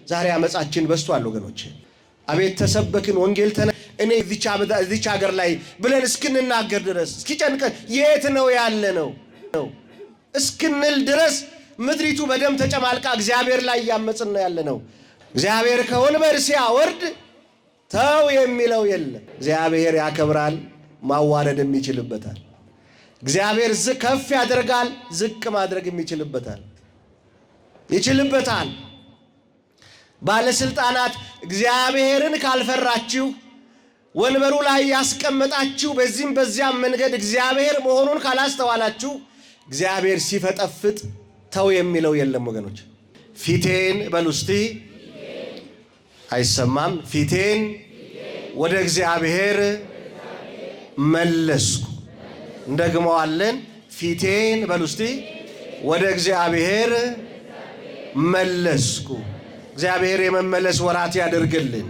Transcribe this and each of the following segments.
ዛሬ አመጻችን በስቷል ወገኖች። አቤት ተሰበክን ወንጌል እኔ እዚች ሀገር ላይ ብለን እስክንናገር ድረስ እስኪጨንቀን የት ነው ያለ ነው እስክንል ድረስ ምድሪቱ በደም ተጨማልቃ እግዚአብሔር ላይ ያመጽን ነው ያለ ነው። እግዚአብሔር ከወንበር ሲያወርድ ተው የሚለው የለም። እግዚአብሔር ያከብራል፣ ማዋረድም ይችልበታል። እግዚአብሔር ከፍ ያደርጋል፣ ዝቅ ማድረግም ይችልበታል። ባለስልጣናት እግዚአብሔርን ካልፈራችሁ ወንበሩ ላይ ያስቀመጣችሁ በዚህም በዚያም መንገድ እግዚአብሔር መሆኑን ካላስተዋላችሁ እግዚአብሔር ሲፈጠፍጥ ተው የሚለው የለም ወገኖች። ፊቴን በሉ እስቲ፣ አይሰማም። ፊቴን ወደ እግዚአብሔር መለስኩ። እንደግመዋለን። ፊቴን በሉ እስቲ፣ ወደ እግዚአብሔር መለስኩ። እግዚአብሔር የመመለስ ወራት ያደርግልን።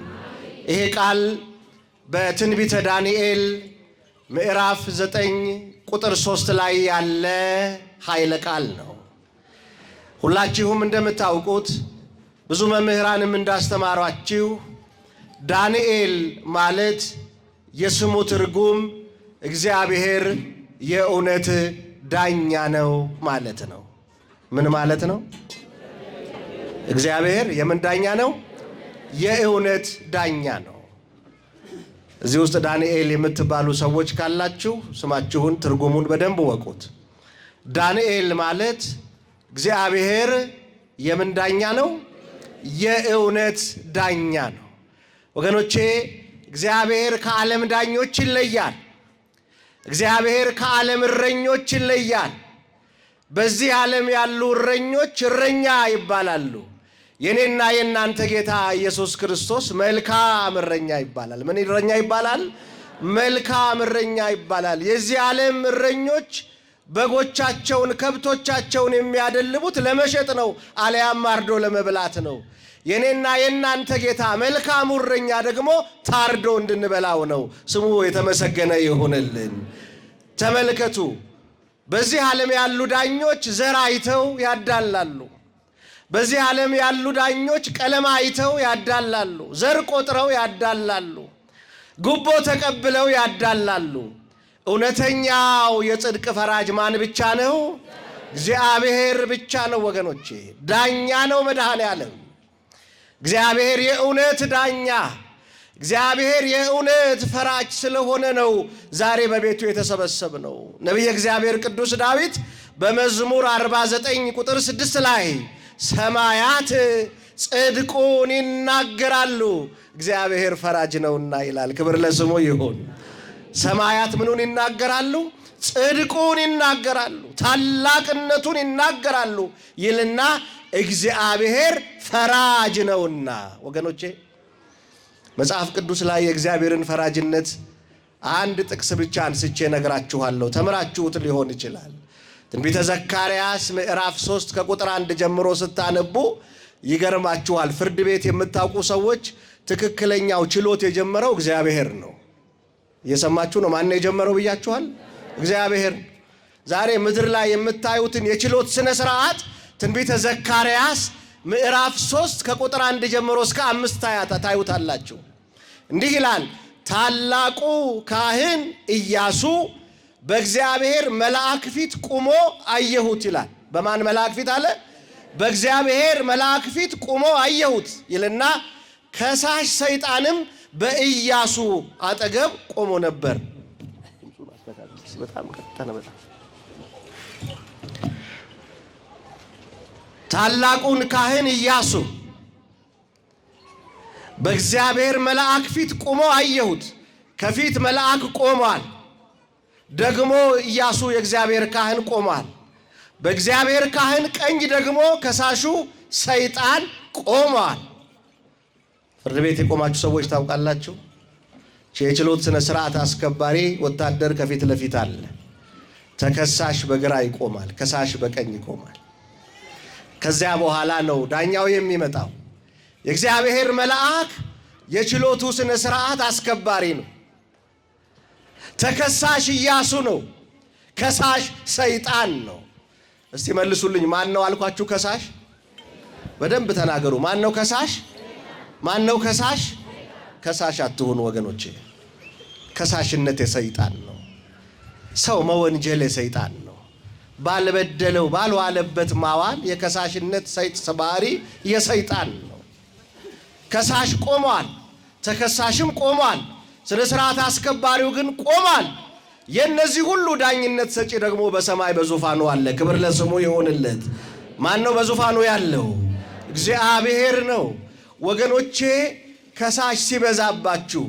ይሄ ቃል በትንቢተ ዳንኤል ምዕራፍ 9 ቁጥር 3 ላይ ያለ ኃይለ ቃል ነው። ሁላችሁም እንደምታውቁት ብዙ መምህራንም እንዳስተማሯችሁ ዳንኤል ማለት የስሙ ትርጉም እግዚአብሔር የእውነት ዳኛ ነው ማለት ነው። ምን ማለት ነው? እግዚአብሔር የምን ዳኛ ነው? የእውነት ዳኛ ነው። እዚህ ውስጥ ዳንኤል የምትባሉ ሰዎች ካላችሁ ስማችሁን ትርጉሙን በደንብ ወቁት። ዳንኤል ማለት እግዚአብሔር የምን ዳኛ ነው? የእውነት ዳኛ ነው። ወገኖቼ እግዚአብሔር ከዓለም ዳኞች ይለያል። እግዚአብሔር ከዓለም እረኞች ይለያል። በዚህ ዓለም ያሉ እረኞች እረኛ ይባላሉ። የኔና የእናንተ ጌታ ኢየሱስ ክርስቶስ መልካም እረኛ ይባላል። ምን እረኛ ይባላል? መልካም እረኛ ይባላል። የዚህ ዓለም እረኞች በጎቻቸውን ከብቶቻቸውን የሚያደልቡት ለመሸጥ ነው፣ አለያም አርዶ ለመብላት ነው። የኔና የእናንተ ጌታ መልካሙ እረኛ ደግሞ ታርዶ እንድንበላው ነው። ስሙ የተመሰገነ ይሁንልን። ተመልከቱ፣ በዚህ ዓለም ያሉ ዳኞች ዘር አይተው ያዳላሉ። በዚህ ዓለም ያሉ ዳኞች ቀለም አይተው ያዳላሉ። ዘር ቆጥረው ያዳላሉ። ጉቦ ተቀብለው ያዳላሉ። እውነተኛው የጽድቅ ፈራጅ ማን ብቻ ነው? እግዚአብሔር ብቻ ነው ወገኖቼ። ዳኛ ነው መድኃኔዓለም። እግዚአብሔር የእውነት ዳኛ፣ እግዚአብሔር የእውነት ፈራጅ ስለሆነ ነው ዛሬ በቤቱ የተሰበሰብነው። ነቢየ እግዚአብሔር ቅዱስ ዳዊት በመዝሙር 49 ቁጥር 6 ላይ ሰማያት ጽድቁን ይናገራሉ እግዚአብሔር ፈራጅ ነውና ይላል። ክብር ለስሙ ይሁን። ሰማያት ምኑን ይናገራሉ? ጽድቁን ይናገራሉ፣ ታላቅነቱን ይናገራሉ ይልና እግዚአብሔር ፈራጅ ነውና። ወገኖቼ መጽሐፍ ቅዱስ ላይ የእግዚአብሔርን ፈራጅነት አንድ ጥቅስ ብቻ አንስቼ ነግራችኋለሁ። ተምራችሁት ሊሆን ይችላል። ትንቢተ ዘካርያስ ምዕራፍ 3 ከቁጥር 1 ጀምሮ ስታነቡ ይገርማችኋል። ፍርድ ቤት የምታውቁ ሰዎች ትክክለኛው ችሎት የጀመረው እግዚአብሔር ነው። እየሰማችሁ ነው? ማን ነው የጀመረው ብያችኋል? እግዚአብሔር። ዛሬ ምድር ላይ የምታዩትን የችሎት ስነ ስርዓት ትንቢተ ዘካርያስ ምዕራፍ 3 ከቁጥር 1 ጀምሮ እስከ 5 ታዩታላችሁ። እንዲህ ይላል፣ ታላቁ ካህን ኢያሱ በእግዚአብሔር መልአክ ፊት ቁሞ አየሁት ይላል። በማን መልአክ ፊት አለ? በእግዚአብሔር መልአክ ፊት ቁሞ አየሁት ይልና ከሳሽ ሰይጣንም በኢያሱ አጠገብ ቆሞ ነበር። ታላቁን ካህን ኢያሱ በእግዚአብሔር መልአክ ፊት ቁሞ አየሁት። ከፊት መልአክ ቆሟል። ደግሞ ኢያሱ የእግዚአብሔር ካህን ቆሟል። በእግዚአብሔር ካህን ቀኝ ደግሞ ከሳሹ ሰይጣን ቆሟል። ፍርድ ቤት የቆማችሁ ሰዎች ታውቃላችሁ። የችሎት ስነ ስርዓት አስከባሪ ወታደር ከፊት ለፊት አለ። ተከሳሽ በግራ ይቆማል፣ ከሳሽ በቀኝ ይቆማል። ከዚያ በኋላ ነው ዳኛው የሚመጣው። የእግዚአብሔር መልአክ የችሎቱ ስነ ስርዓት አስከባሪ ነው። ተከሳሽ ኢያሱ ነው፣ ከሳሽ ሰይጣን ነው። እስቲ መልሱልኝ፣ ማን ነው አልኳችሁ? ከሳሽ በደንብ ተናገሩ። ማን ነው ከሳሽ? ማን ነው ከሳሽ? ከሳሽ አትሁኑ ወገኖቼ። ከሳሽነት የሰይጣን ነው። ሰው መወንጀል የሰይጣን ነው። ባልበደለው ባልዋለበት ማዋል የከሳሽነት ባህሪ የሰይጣን ነው። ከሳሽ ቆሟል፣ ተከሳሽም ቆሟል። ስለ ስርዓት አስከባሪው ግን ቆሟል። የነዚህ ሁሉ ዳኝነት ሰጪ ደግሞ በሰማይ በዙፋኑ አለ። ክብር ለስሙ ይሁንለት። ማን ነው በዙፋኑ ያለው? እግዚአብሔር ነው። ወገኖቼ ከሳሽ ሲበዛባችሁ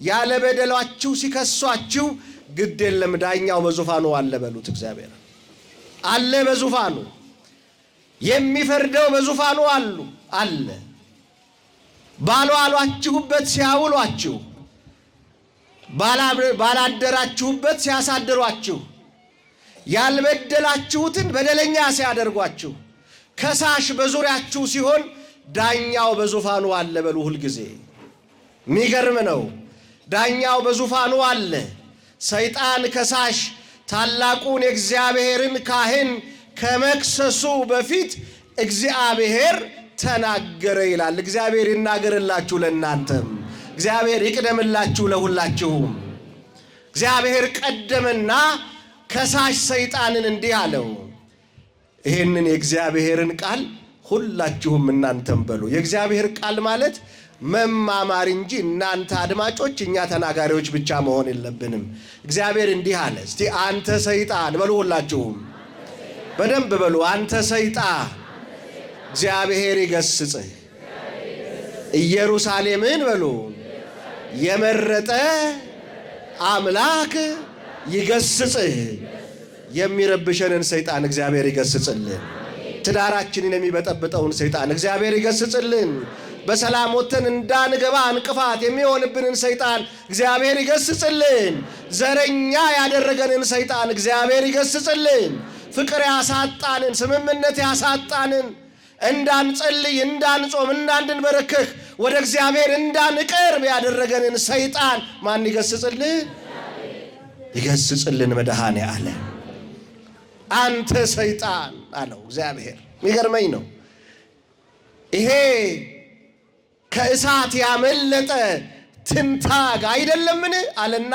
ያለ በደላችሁ ሲከሷችሁ ግድ የለም ዳኛው በዙፋኑ አለ በሉት። እግዚአብሔር አለ በዙፋኑ፣ የሚፈርደው በዙፋኑ አለ። ባልዋላችሁበት ሲያውሏችሁ፣ ባላደራችሁበት ሲያሳድሯችሁ፣ ያልበደላችሁትን በደለኛ ሲያደርጓችሁ፣ ከሳሽ በዙሪያችሁ ሲሆን ዳኛው በዙፋኑ አለ በሉ። ሁልጊዜ የሚገርም ነው። ዳኛው በዙፋኑ አለ። ሰይጣን ከሳሽ ታላቁን የእግዚአብሔርን ካህን ከመክሰሱ በፊት እግዚአብሔር ተናገረ ይላል። እግዚአብሔር ይናገርላችሁ ለእናንተም፣ እግዚአብሔር ይቅደምላችሁ ለሁላችሁም። እግዚአብሔር ቀደመና ከሳሽ ሰይጣንን እንዲህ አለው። ይህንን የእግዚአብሔርን ቃል ሁላችሁም እናንተም በሉ። የእግዚአብሔር ቃል ማለት መማማር እንጂ እናንተ አድማጮች እኛ ተናጋሪዎች ብቻ መሆን የለብንም። እግዚአብሔር እንዲህ አለ። እስቲ አንተ ሰይጣን በሉ፣ ሁላችሁም በደንብ በሉ። አንተ ሰይጣን እግዚአብሔር ይገስጽህ፣ ኢየሩሳሌምን በሉ የመረጠ አምላክ ይገስጽህ። የሚረብሸንን ሰይጣን እግዚአብሔር ይገስጽልን። ትዳራችንን የሚበጠብጠውን ሰይጣን እግዚአብሔር ይገስጽልን። በሰላም ወጥተን እንዳንገባ እንቅፋት የሚሆንብንን ሰይጣን እግዚአብሔር ይገስጽልን። ዘረኛ ያደረገንን ሰይጣን እግዚአብሔር ይገስጽልን። ፍቅር ያሳጣንን፣ ስምምነት ያሳጣንን፣ እንዳንጸልይ፣ እንዳንጾም፣ እንዳንበረከክ፣ ወደ እግዚአብሔር እንዳንቀርብ ያደረገንን ሰይጣን ማን ይገስጽልን? ይገስጽልን መድኃኔዓለም። አንተ ሰይጣን አለው እግዚአብሔር። የሚገርመኝ ነው ይሄ ከእሳት ያመለጠ ትንታግ አይደለምን አለና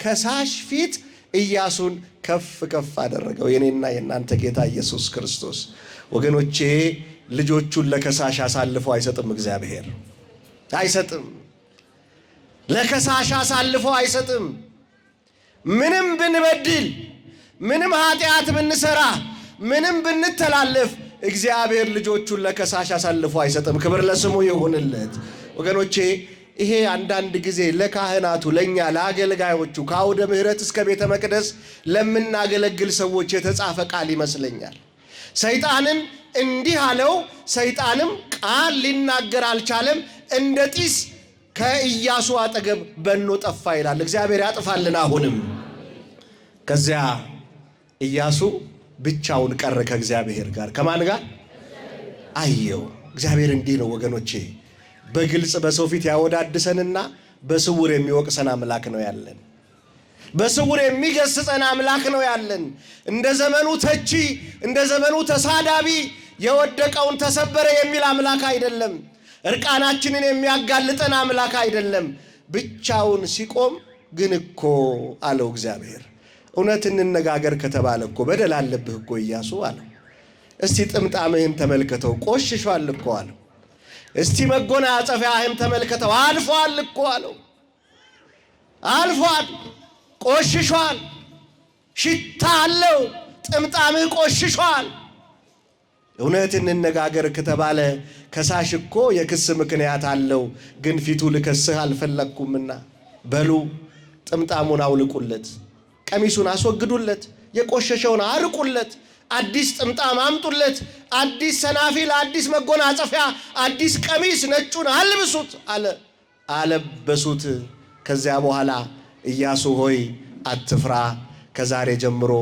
ከሳሽ ፊት ኢያሱን ከፍ ከፍ አደረገው። የኔና የእናንተ ጌታ ኢየሱስ ክርስቶስ ወገኖቼ ልጆቹን ለከሳሽ አሳልፎ አይሰጥም። እግዚአብሔር አይሰጥም፣ ለከሳሽ አሳልፎ አይሰጥም። ምንም ብንበድል፣ ምንም ኃጢአት ብንሰራ፣ ምንም ብንተላለፍ እግዚአብሔር ልጆቹን ለከሳሽ አሳልፎ አይሰጥም። ክብር ለስሙ ይሁንለት። ወገኖቼ ይሄ አንዳንድ ጊዜ ለካህናቱ፣ ለኛ ለአገልጋዮቹ ከአውደ ምሕረት እስከ ቤተ መቅደስ ለምናገለግል ሰዎች የተጻፈ ቃል ይመስለኛል። ሰይጣንን እንዲህ አለው። ሰይጣንም ቃል ሊናገር አልቻለም፣ እንደ ጢስ ከኢያሱ አጠገብ በኖ ጠፋ ይላል። እግዚአብሔር ያጥፋልን አሁንም። ከዚያ ኢያሱ ብቻውን ቀረ ከእግዚአብሔር ጋር። ከማን ጋር? አየው። እግዚአብሔር እንዲህ ነው ወገኖቼ፣ በግልጽ በሰው ፊት ያወዳድሰንና በስውር የሚወቅሰን አምላክ ነው ያለን። በስውር የሚገስጸን አምላክ ነው ያለን። እንደ ዘመኑ ተቺ፣ እንደ ዘመኑ ተሳዳቢ፣ የወደቀውን ተሰበረ የሚል አምላክ አይደለም። እርቃናችንን የሚያጋልጠን አምላክ አይደለም። ብቻውን ሲቆም ግን እኮ አለው እግዚአብሔር። እውነት እንነጋገር ከተባለ እኮ በደል አለብህ እኮ ኢያሱ አለው። እስቲ ጥምጣምህን ተመልከተው ቆሽሿል እኮ አለው። እስቲ መጎናጸፊያህን ተመልከተው አልፏል እኮ አለው። አልፏል፣ ቆሽሿል፣ ሽታ አለው፣ ጥምጣምህ ቆሽሿል። እውነት እንነጋገር ከተባለ ከሳሽ እኮ የክስ ምክንያት አለው፣ ግን ፊቱ ልከስህ አልፈለግኩምና በሉ ጥምጣሙን አውልቁለት፣ ቀሚሱን አስወግዱለት፣ የቆሸሸውን አርቁለት፣ አዲስ ጥምጣም አምጡለት፣ አዲስ ሰናፊል፣ አዲስ መጎናጸፊያ፣ አዲስ ቀሚስ ነጩን አልብሱት አለ። አለበሱት። ከዚያ በኋላ ኢያሱ ሆይ አትፍራ፣ ከዛሬ ጀምሮ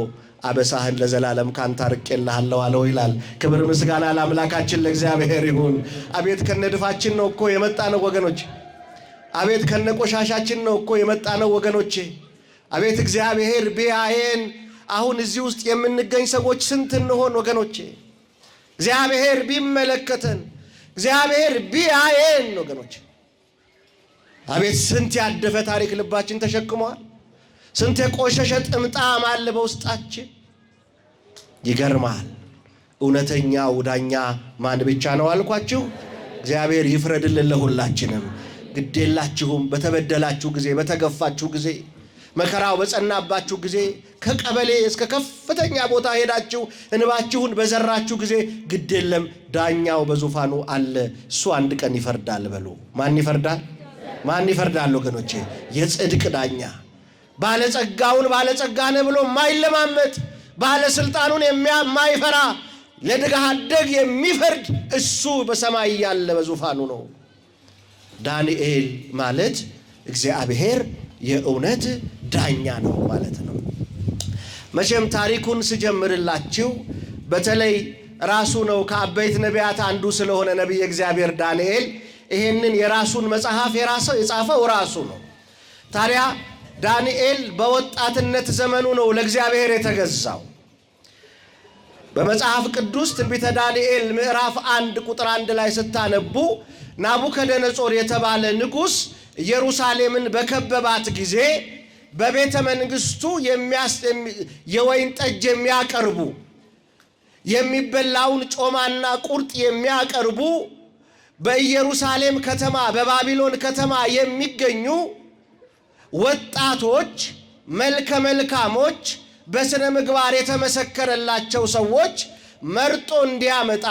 አበሳህን ለዘላለም ካንተ አርቄልሃለሁ አለው ይላል። ክብር ምስጋና ለአምላካችን ለእግዚአብሔር ይሁን። አቤት ከነድፋችን ነው እኮ የመጣ ነው ወገኖቼ። አቤት ከነቆሻሻችን ነው እኮ የመጣ ነው ወገኖቼ። አቤት እግዚአብሔር ቢያየን አሁን እዚህ ውስጥ የምንገኝ ሰዎች ስንት እንሆን ወገኖቼ። እግዚአብሔር ቢመለከተን እግዚአብሔር ቢያየን ወገኖች፣ አቤት ስንት ያደፈ ታሪክ ልባችን ተሸክሟል። ስንት የቆሸሸ ጥምጣም አለ በውስጣችን። ይገርማል። እውነተኛው ዳኛ ማን ብቻ ነው አልኳችሁ? እግዚአብሔር ይፍረድልን ለሁላችንም። ግዴላችሁም በተበደላችሁ ጊዜ፣ በተገፋችሁ ጊዜ፣ መከራው በጸናባችሁ ጊዜ፣ ከቀበሌ እስከ ከፍተኛ ቦታ ሄዳችሁ እንባችሁን በዘራችሁ ጊዜ ግዴለም ዳኛው በዙፋኑ አለ፣ እሱ አንድ ቀን ይፈርዳል በሉ። ማን ይፈርዳል? ማን ይፈርዳል ወገኖቼ? የጽድቅ ዳኛ። ባለጸጋውን ባለጸጋ ነህ ብሎ የማይለማመጥ፣ ባለስልጣኑን የማይፈራ፣ ለድሃ አደግ የሚፈርድ እሱ በሰማይ ያለ በዙፋኑ ነው። ዳንኤል ማለት እግዚአብሔር የእውነት ዳኛ ነው ማለት ነው። መቼም ታሪኩን ስጀምርላችሁ በተለይ ራሱ ነው ከአበይት ነቢያት አንዱ ስለሆነ ነቢይ እግዚአብሔር ዳንኤል ይሄንን የራሱን መጽሐፍ የጻፈው ራሱ ነው። ታዲያ ዳንኤል በወጣትነት ዘመኑ ነው ለእግዚአብሔር የተገዛው። በመጽሐፍ ቅዱስ ትንቢተ ዳንኤል ምዕራፍ 1 ቁጥር 1 ላይ ስታነቡ ናቡከደነጾር የተባለ ንጉሥ ኢየሩሳሌምን በከበባት ጊዜ በቤተ መንግስቱ የወይን ጠጅ የሚያቀርቡ፣ የሚበላውን ጮማና ቁርጥ የሚያቀርቡ፣ በኢየሩሳሌም ከተማ በባቢሎን ከተማ የሚገኙ ወጣቶች፣ መልከ መልካሞች፣ በስነ ምግባር የተመሰከረላቸው ሰዎች መርጦ እንዲያመጣ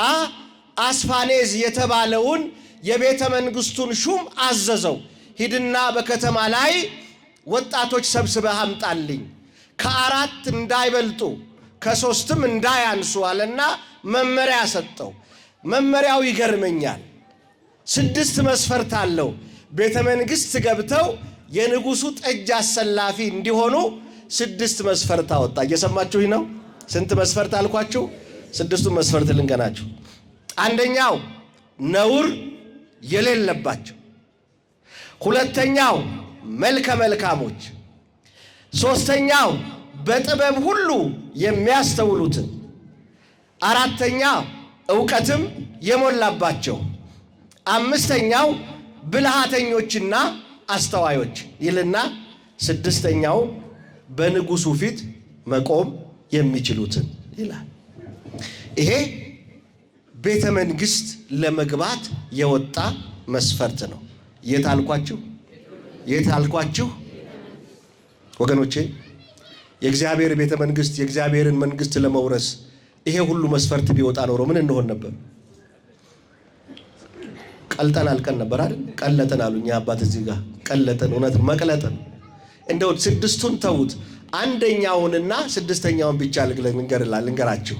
አስፋኔዝ የተባለውን የቤተ መንግስቱን ሹም አዘዘው። ሂድና በከተማ ላይ ወጣቶች ሰብስበህ አምጣልኝ፣ ከ4 እንዳይበልጡ ከ3ም እንዳያንሱ አለና መመሪያ ሰጠው። መመሪያው ይገርመኛል። 6 መስፈርት አለው። ቤተ መንግስት ገብተው የንጉሱ ጠጅ አሰላፊ እንዲሆኑ 6 መስፈርት አወጣ። እየሰማችሁኝ ነው? ስንት መስፈርት አልኳችሁ? 6ቱ መስፈርት ልንገናችሁ። አንደኛው ነውር የሌለባቸው፣ ሁለተኛው መልከ መልካሞች፣ ሶስተኛው በጥበብ ሁሉ የሚያስተውሉትን፣ አራተኛው ዕውቀትም የሞላባቸው፣ አምስተኛው ብልሃተኞችና አስተዋዮች ይልና 6ኛው በንጉሱ ፊት መቆም የሚችሉትን ይላል። ይሄ ቤተ መንግስት ለመግባት የወጣ መስፈርት ነው። የት አልኳችሁ? የት አልኳችሁ? ወገኖቼ የእግዚአብሔር ቤተ መንግስት የእግዚአብሔርን መንግስት ለመውረስ ይሄ ሁሉ መስፈርት ቢወጣ ኖሮ ምን እንሆን ነበር? ቀልጠን አልቀን ነበር አይደል? ቀለጠን አሉኝ አባት እዚህ ጋር ቀለጠን። እውነት መቅለጠን። እንደው 6ቱን ተውት፣ አንደኛውንና 6ኛውን ብቻ ልንገራችሁ።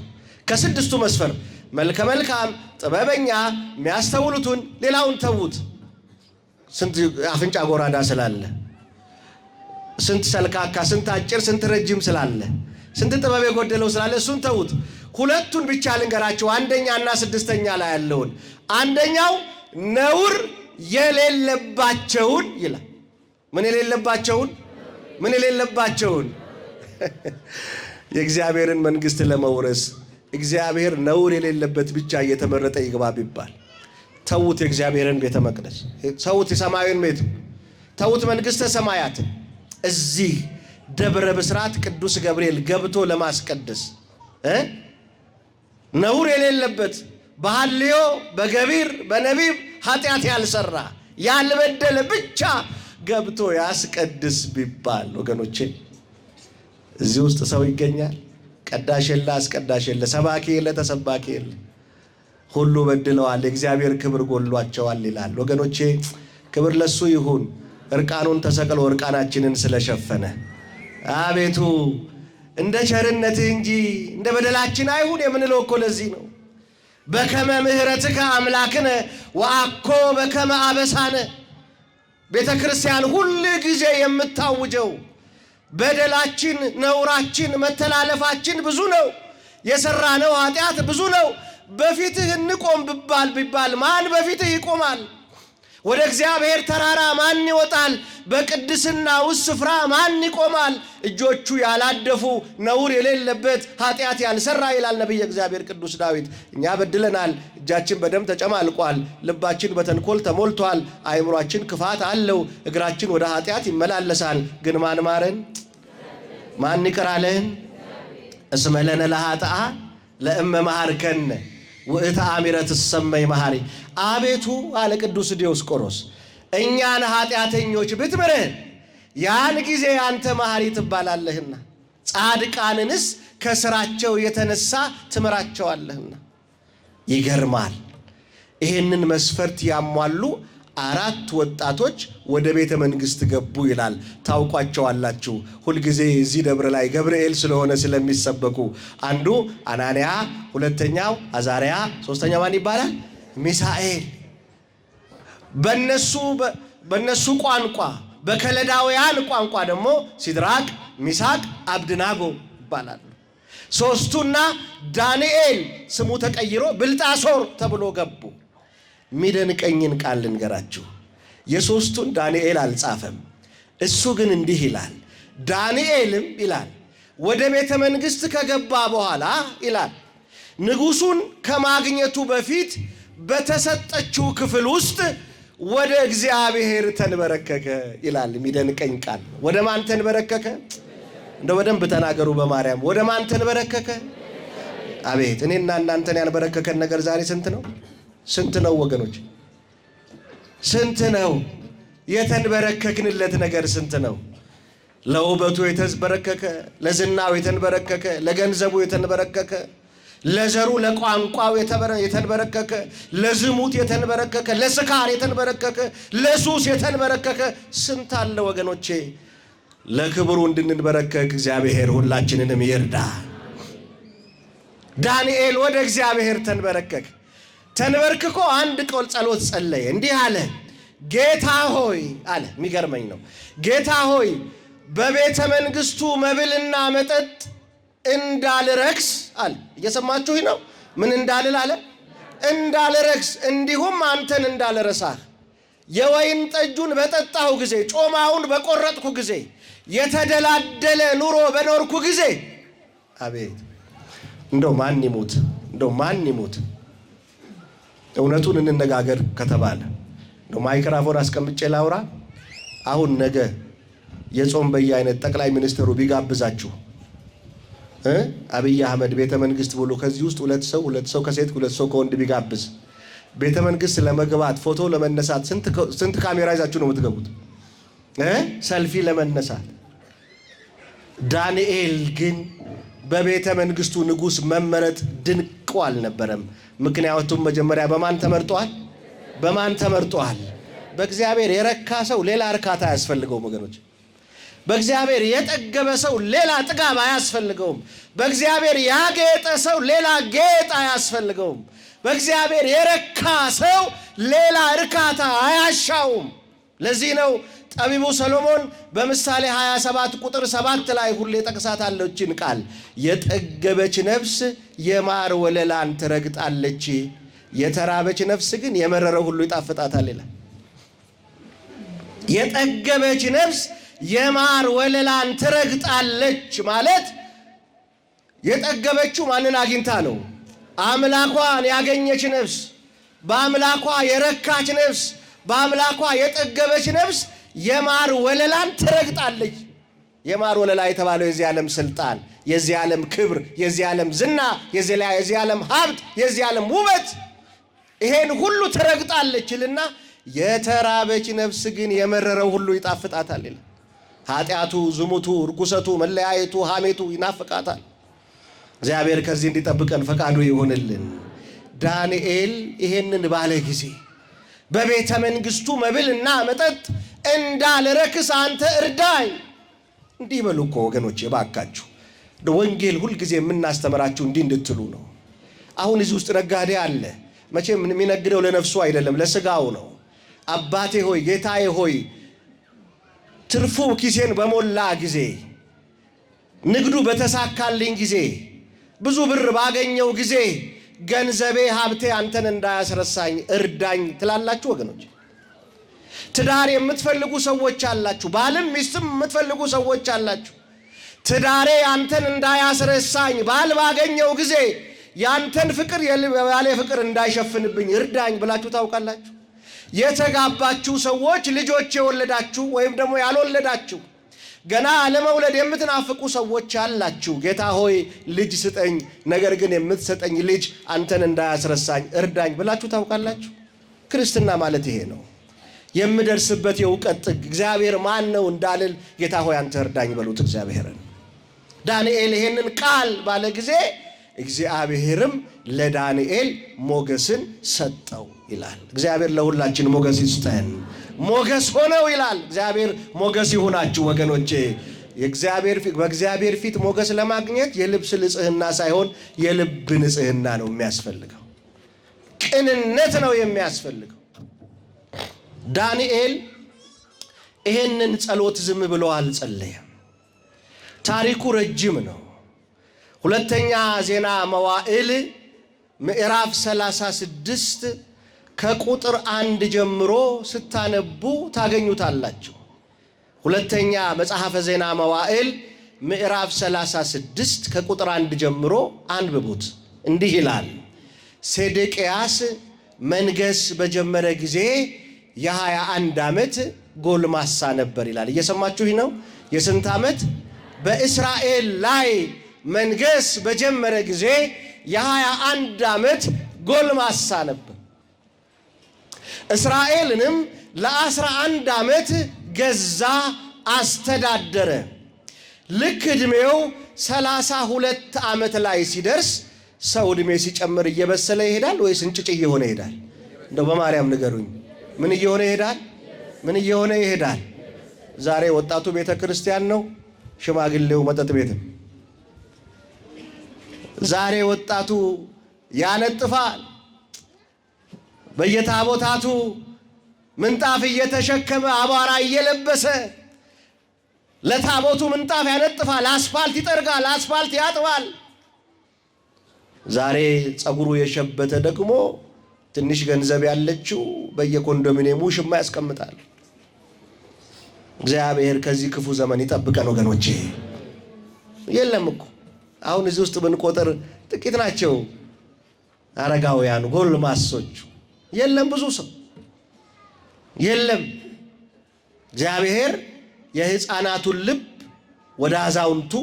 ከ6ቱ መስፈርት መልከ መልካም፣ ጥበበኛ፣ የሚያስተውሉትን፣ ሌላውን ተውት። ስንት አፍንጫ ጎራዳ ስላለ፣ ስንት ሰልካካ፣ ስንት አጭር፣ ስንት ረጅም ስላለ፣ ስንት ጥበብ የጎደለው ስላለ እሱን ተውት። 2ቱን ብቻ ልንገራችሁ፣ አንደኛና 6ኛ ላይ ያለውን። አንደኛው ነውር የሌለባቸውን ይላል። ምን የሌለባቸውን? ምን የሌለባቸውን? የእግዚአብሔርን መንግስት ለመውረስ እግዚአብሔር ነውር የሌለበት ብቻ እየተመረጠ ይግባ ቢባል ተውት። የእግዚአብሔርን ቤተ መቅደስ ተውት፣ የሰማዩን ቤት ተውት፣ መንግስተ ሰማያትን። እዚህ ደብረ ብስራት ቅዱስ ገብርኤል ገብቶ ለማስቀደስ ነውር የሌለበት በሐልዮ በገቢር በነቢብ ኃጢአት ያልሰራ ያልበደለ ብቻ ገብቶ ያስቀድስ ቢባል ወገኖቼ እዚህ ውስጥ ሰው ይገኛል? ቀዳሽ የለ፣ አስቀዳሽ የለ፣ ሰባኪ የለ፣ ተሰባኪ የለ። ሁሉ በድለዋል፣ የእግዚአብሔር ክብር ጎሏቸዋል ይላል። ወገኖቼ ክብር ለሱ ይሁን፣ እርቃኑን ተሰቅሎ እርቃናችንን ስለሸፈነ። አቤቱ እንደ ቸርነትህ እንጂ እንደ በደላችን አይሁን የምንለው እኮ ለዚህ ነው። በከመ ምሕረትከ አምላክነ ወአኮ በከመ አበሳነ። ቤተ ክርስቲያን ሁል ጊዜ የምታውጀው በደላችን፣ ነውራችን፣ መተላለፋችን ብዙ ነው። የሰራነው ኃጢአት ብዙ ነው። በፊትህ እንቆም ቢባል ማን በፊትህ ይቆማል? ወደ እግዚአብሔር ተራራ ማን ይወጣል? በቅድስናው ስፍራ ማን ይቆማል? እጆቹ ያላደፉ ነውር የሌለበት ኃጢአት ያልሰራ ይላል ነቢየ እግዚአብሔር ቅዱስ ዳዊት። እኛ በድለናል፣ እጃችን በደም ተጨማልቋል፣ ልባችን በተንኮል ተሞልቷል፣ አእምሯችን ክፋት አለው፣ እግራችን ወደ ኃጢአት ይመላለሳል። ግን ማን ማረን? ማን ይቅር አለን? እስመ ለነ ለኃጥአ ለእመ መሐርከነ ውእተ አሚረ ትሰመይ መሐሪ። አቤቱ አለ ቅዱስ ዲዮስቆሮስ እኛን ኃጢአተኞች ብትምርህ ያን ጊዜ አንተ መሐሪ ትባላለህና፣ ጻድቃንንስ ከስራቸው የተነሳ ትምራቸዋለህና። ይገርማል። ይህንን መስፈርት ያሟሉ 4 ወጣቶች ወደ ቤተ መንግሥት ገቡ ይላል። ታውቋቸዋላችሁ። ሁልጊዜ እዚህ ደብረ ላይ ገብርኤል ስለሆነ ስለሚሰበኩ፣ አንዱ አናንያ፣ ሁለተኛው አዛርያ፣ ሶስተኛው ማን ይባላል? ሚሳኤል። በነሱ ቋንቋ፣ በከለዳውያን ቋንቋ ደግሞ ሲድራቅ፣ ሚሳቅ፣ አብድናጎ ይባላሉ። ሶስቱና ዳንኤል ስሙ ተቀይሮ ብልጣሶር ተብሎ ገቡ። ሚደንቀኝን ቃል ልንገራችሁ። የሶስቱን ዳንኤል አልጻፈም። እሱ ግን እንዲህ ይላል። ዳንኤልም ይላል ወደ ቤተ መንግሥት ከገባ በኋላ ይላል ንጉሡን ከማግኘቱ በፊት በተሰጠችው ክፍል ውስጥ ወደ እግዚአብሔር ተንበረከከ ይላል። ሚደንቀኝ ቃል። ወደ ማን ተንበረከከ? እንደው በደንብ ተናገሩ በማርያም። ወደ ማን ተንበረከከ? አቤት! እኔና እናንተን ያንበረከከን ነገር ዛሬ ስንት ነው? ስንት ነው ወገኖች? ስንት ነው የተንበረከክንለት ነገር? ስንት ነው? ለውበቱ የተንበረከከ፣ ለዝናው የተንበረከከ፣ ለገንዘቡ የተንበረከከ፣ ለዘሩ ለቋንቋው የተንበረከከ፣ ለዝሙት የተንበረከከ፣ ለስካር የተንበረከከ፣ ለሱስ የተንበረከከ ስንት አለ ወገኖቼ። ለክብሩ እንድንበረከክ እግዚአብሔር ሁላችንንም ይርዳ። ዳንኤል ወደ እግዚአብሔር ተንበረከክ። ተንበርክኮ አንድ ቃል ጸሎት ጸለየ። እንዲህ አለ፣ ጌታ ሆይ አለ። የሚገርመኝ ነው። ጌታ ሆይ በቤተ መንግሥቱ መብልና መጠጥ እንዳልረክስ አለ። እየሰማችሁኝ ነው? ምን እንዳልል አለ? እንዳልረክስ፣ እንዲሁም አንተን እንዳልረሳህ። የወይን ጠጁን በጠጣሁ ጊዜ፣ ጮማውን በቆረጥኩ ጊዜ፣ የተደላደለ ኑሮ በኖርኩ ጊዜ። አቤት! እንደው ማን ይሙት፣ እንደው ማን ይሙት። እውነቱን እንነጋገር ከተባለ እንደው ማይክራፎን አስቀምጬ ላውራ። አሁን ነገ የጾም በየአይነት ጠቅላይ ሚኒስትሩ ቢጋብዛችሁ አብይ አህመድ ቤተ መንግሥት ብሎ ከዚህ ውስጥ ሁለት ሰው ከሴት ሁለት ሰው ከወንድ ቢጋብዝ ቤተ መንግሥት ለመግባት ፎቶ ለመነሳት ስንት ካሜራ ይዛችሁ ነው የምትገቡት? ሰልፊ ለመነሳት። ዳንኤል ግን በቤተ መንግሥቱ ንጉሥ መመረጥ ድንቁ አልነበረም። ምክንያቱም መጀመሪያ በማን ተመርጧል? በማን ተመርጧል? በእግዚአብሔር የረካ ሰው ሌላ እርካታ አያስፈልገውም ወገኖች። በእግዚአብሔር የጠገበ ሰው ሌላ ጥጋብ አያስፈልገውም። በእግዚአብሔር ያጌጠ ሰው ሌላ ጌጥ አያስፈልገውም። በእግዚአብሔር የረካ ሰው ሌላ እርካታ አያሻውም። ለዚህ ነው ጠቢቡ ሰሎሞን በምሳሌ 27 ቁጥር 7 ላይ ሁሌ ጠቅሳታለሁ ይህችን ቃል፣ የጠገበች ነፍስ የማር ወለላን ትረግጣለች፣ የተራበች ነፍስ ግን የመረረው ሁሉ ይጣፍጣታል ይላል። የጠገበች ነፍስ የማር ወለላን ትረግጣለች ማለት የጠገበችው ማንን አግኝታ ነው? አምላኳን ያገኘች ነፍስ፣ በአምላኳ የረካች ነፍስ፣ በአምላኳ የጠገበች ነፍስ የማር ወለላን ትረግጣለች። የማር ወለላ የተባለው የዚህ ዓለም ስልጣን፣ የዚህ ዓለም ክብር፣ የዚህ ዓለም ዝና፣ የዚህ ዓለም ሀብት፣ የዚህ ዓለም ውበት፣ ይሄን ሁሉ ትረግጣለች ይልና የተራበች ነፍስ ግን የመረረው ሁሉ ይጣፍጣታል ይላል። ኃጢአቱ፣ ዝሙቱ፣ ርኩሰቱ፣ መለያየቱ፣ ሐሜቱ ይናፍቃታል። እግዚአብሔር ከዚህ እንዲጠብቀን ፈቃዱ ይሆንልን። ዳንኤል ይሄንን ባለ ጊዜ በቤተ መንግሥቱ መብልና መጠጥ እንዳልረክስ አንተ እርዳኝ። እንዲህ በሉ እኮ ወገኖቼ ባካችሁ። ወንጌል ሁልጊዜ የምናስተምራችሁ እንዲህ እንድትሉ ነው። አሁን እዚህ ውስጥ ነጋዴ አለ። መቼም የሚነግደው ለነፍሱ አይደለም ለስጋው ነው። አባቴ ሆይ ጌታዬ ሆይ ትርፉ ኪሴን በሞላ ጊዜ፣ ንግዱ በተሳካልኝ ጊዜ፣ ብዙ ብር ባገኘው ጊዜ ገንዘቤ ሀብቴ አንተን እንዳያስረሳኝ እርዳኝ ትላላችሁ ወገኖች። ትዳር የምትፈልጉ ሰዎች አላችሁ። ባልም ሚስትም የምትፈልጉ ሰዎች አላችሁ። ትዳሬ አንተን እንዳያስረሳኝ ባል ባገኘው ጊዜ ያንተን ፍቅር የባሌ ፍቅር እንዳይሸፍንብኝ እርዳኝ ብላችሁ ታውቃላችሁ? የተጋባችሁ ሰዎች ልጆች የወለዳችሁ ወይም ደግሞ ያልወለዳችሁ ገና ለመውለድ የምትናፍቁ ሰዎች አላችሁ። ጌታ ሆይ ልጅ ስጠኝ፣ ነገር ግን የምትሰጠኝ ልጅ አንተን እንዳያስረሳኝ እርዳኝ ብላችሁ ታውቃላችሁ? ክርስትና ማለት ይሄ ነው። የምደርስበት የእውቀት ጥግ እግዚአብሔር ማን ነው እንዳልል ጌታ ሆይ አንተ እርዳኝ በሉት እግዚአብሔርን። ዳንኤል ይሄንን ቃል ባለ ጊዜ እግዚአብሔርም ለዳንኤል ሞገስን ሰጠው ይላል። እግዚአብሔር ለሁላችን ሞገስ ይስጠን። ሞገስ ሆነው ይላል። እግዚአብሔር ሞገስ ይሁናችሁ ወገኖቼ። በእግዚአብሔር ፊት ሞገስ ለማግኘት የልብስ ንጽህና ሳይሆን የልብ ንጽህና ነው የሚያስፈልገው። ቅንነት ነው የሚያስፈልገው። ዳንኤል ይሄንን ጸሎት ዝም ብሎ አልጸለየም። ታሪኩ ረጅም ነው። ሁለተኛ ዜና መዋዕል ምዕራፍ 36 ከቁጥር 1 ጀምሮ ስታነቡ ታገኙታላችሁ። ሁለተኛ መጽሐፈ ዜና መዋዕል ምዕራፍ 36 ከቁጥር 1 ጀምሮ አንብቡት። እንዲህ ይላል። ሴዴቅያስ መንገስ በጀመረ ጊዜ የ21 ዓመት ጎልማሳ ነበር ይላል። እየሰማችሁ ነው? የስንት ዓመት? በእስራኤል ላይ መንገስ በጀመረ ጊዜ የ21 ዓመት ጎልማሳ ነበር። እስራኤልንም ለ11 ዓመት ገዛ፣ አስተዳደረ። ልክ ዕድሜው 32 ዓመት ላይ ሲደርስ ሰው ዕድሜ ሲጨምር እየበሰለ ይሄዳል ወይስ እንጭጭ እየሆነ ይሄዳል? እንደው በማርያም ንገሩኝ። ምን እየሆነ ይሄዳል? ምን እየሆነ ይሄዳል? ዛሬ ወጣቱ ቤተ ክርስቲያን ነው፣ ሽማግሌው መጠጥ ቤትም። ዛሬ ወጣቱ ያነጥፋል፣ በየታቦታቱ ምንጣፍ እየተሸከመ አቧራ እየለበሰ ለታቦቱ ምንጣፍ ያነጥፋል፣ አስፋልት ይጠርጋል፣ አስፋልት ያጥባል። ዛሬ ጸጉሩ የሸበተ ደግሞ ትንሽ ገንዘብ ያለችው በየኮንዶሚኒየሙ ሽማ ያስቀምጣል። እግዚአብሔር ከዚህ ክፉ ዘመን ይጠብቀን ወገኖቼ። የለም እኮ አሁን እዚህ ውስጥ ብንቆጥር ጥቂት ናቸው አረጋውያን ጎልማሶች። የለም ብዙ ሰው የለም። እግዚአብሔር የሕፃናቱን ልብ ወደ አዛውንቱ፣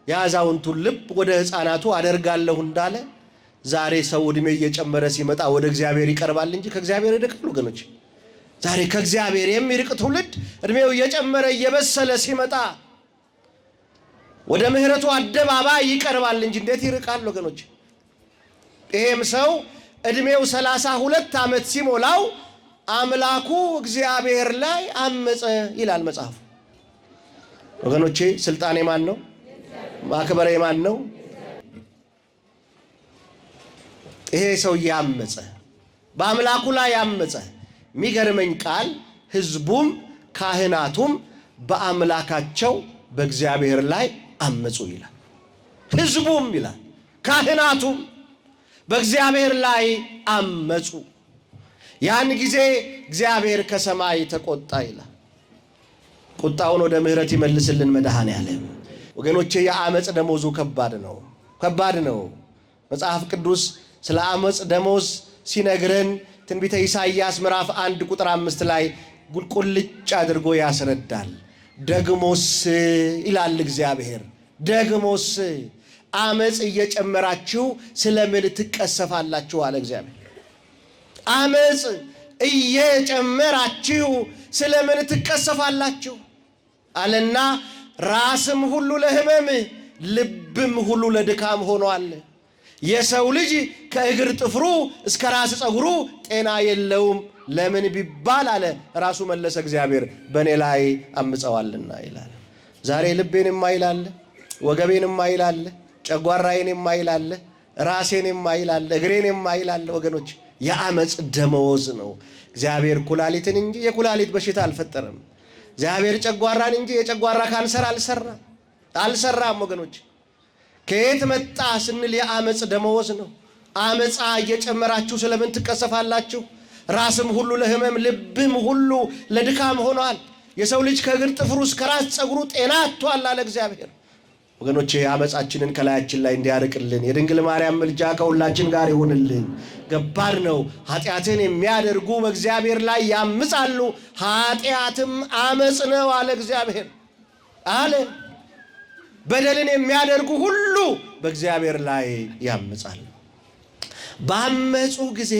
የአዛውንቱን ልብ ወደ ሕፃናቱ አደርጋለሁ እንዳለ ዛሬ ሰው ዕድሜ እየጨመረ ሲመጣ ወደ እግዚአብሔር ይቀርባል እንጂ ከእግዚአብሔር ይርቃል ወገኖች። ዛሬ ከእግዚአብሔር የሚርቅ ትውልድ ዕድሜው እየጨመረ እየበሰለ ሲመጣ ወደ ምሕረቱ አደባባይ ይቀርባል እንጂ እንዴት ይርቃል ወገኖች? ይሄም ሰው ዕድሜው 32 ዓመት ሲሞላው አምላኩ እግዚአብሔር ላይ አመፀ ይላል መጽሐፉ። ወገኖቼ ስልጣን የማን ነው? ማክበር የማን ነው? ይሄ ሰው ያመፀ፣ በአምላኩ ላይ ያመፀ። የሚገርመኝ ቃል ሕዝቡም ካህናቱም በአምላካቸው በእግዚአብሔር ላይ አመፁ ይላል። ሕዝቡም ይላል ካህናቱም በእግዚአብሔር ላይ አመፁ። ያን ጊዜ እግዚአብሔር ከሰማይ ተቆጣ ይላል። ቁጣውን ወደ ምሕረት ይመልስልን መድኃኔዓለም። ወገኖቼ የአመፅ ደሞዙ ከባድ ነው፣ ከባድ ነው። መጽሐፍ ቅዱስ ስለ አመፅ ደሞዝ ሲነግረን ትንቢተ ኢሳይያስ ምዕራፍ 1 ቁጥር 5 ላይ ቁልጭ አድርጎ ያስረዳል። ደግሞስ ይላል እግዚአብሔር፣ ደግሞስ አመፅ እየጨመራችሁ ስለምን ትቀሰፋላችሁ አለ እግዚአብሔር። አመፅ እየጨመራችሁ ስለምን ትቀሰፋላችሁ አለና ራስም ሁሉ ለሕመም ልብም ሁሉ ለድካም ሆኗል። የሰው ልጅ ከእግር ጥፍሩ እስከ ራስ ፀጉሩ ጤና የለውም። ለምን ቢባል አለ ራሱ መለሰ እግዚአብሔር በእኔ ላይ አምፀዋልና ይላል። ዛሬ ልቤን የማይላለ፣ ወገቤን የማይላለ፣ ጨጓራዬን የማይላለ፣ ራሴን የማይላለ፣ እግሬን የማይላለ ወገኖች የአመፅ ደመወዝ ነው። እግዚአብሔር ኩላሊትን እንጂ የኩላሊት በሽታ አልፈጠረም። እግዚአብሔር ጨጓራን እንጂ የጨጓራ ካንሰር አልሰራም ወገኖች። ከየት መጣ ስንል የአመፅ ደመወዝ ነው። አመፃ እየጨመራችሁ ስለምን ትቀሰፋላችሁ? ራስም ሁሉ ለሕመም ልብም ሁሉ ለድካም ሆኗል። የሰው ልጅ ከእግር ጥፍሩ እስከ ራስ ፀጉሩ ጤና አጥቷል አለ እግዚአብሔር። ወገኖቼ አመፃችንን ከላያችን ላይ እንዲያርቅልን የድንግል ማርያም ምልጃ ከሁላችን ጋር ይሁንልን። ገባር ነው። ኃጢአትን የሚያደርጉ በእግዚአብሔር ላይ ያምፃሉ፣ ኃጢአትም አመፅ ነው አለ እግዚአብሔር አለ። በደልን የሚያደርጉ ሁሉ በእግዚአብሔር ላይ ያምፃሉ። ባመፁ ጊዜ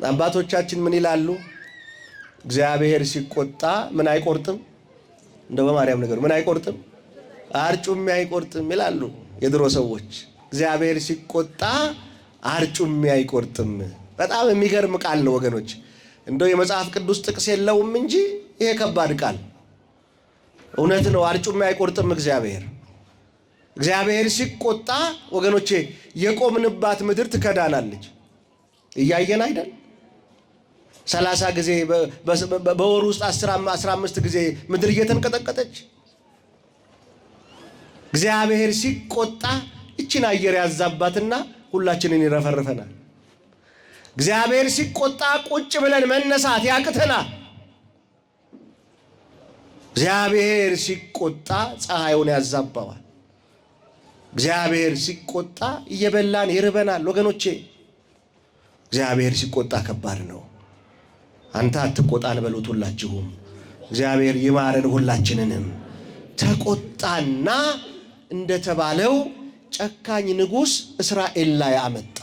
አባቶቻችን ምን ይላሉ? እግዚአብሔር ሲቆጣ ምን አይቆርጥም? እንደው በማርያም ነገር ምን አይቆርጥም? አርጩሜ አይቆርጥም ይላሉ የድሮ ሰዎች። እግዚአብሔር ሲቆጣ አርጩሜ አይቆርጥም። በጣም የሚገርም ቃል ነው ወገኖች። እንደው የመጽሐፍ ቅዱስ ጥቅስ የለውም እንጂ ይሄ ከባድ ቃል እውነት ነው። አርጩሜ አይቆርጥም እግዚአብሔር። እግዚአብሔር ሲቆጣ ወገኖቼ የቆምንባት ምድር ትከዳናለች። እያየን አይደል? 30 ጊዜ በወር ውስጥ 15 ጊዜ ምድር እየተንቀጠቀጠች። እግዚአብሔር ሲቆጣ እችን አየር ያዛባትና ሁላችንን ይረፈርፈናል። እግዚአብሔር ሲቆጣ ቁጭ ብለን መነሳት ያቅተናል። እግዚአብሔር ሲቆጣ ፀሐዩን ያዛባዋል። እግዚአብሔር ሲቆጣ እየበላን ይርበናል ወገኖቼ። እግዚአብሔር ሲቆጣ ከባድ ነው። አንተ አትቆጣን በሉት ሁላችሁም። እግዚአብሔር ይማረን ሁላችንንም። ተቆጣና እንደተባለው ጨካኝ ንጉሥ እስራኤል ላይ አመጣ።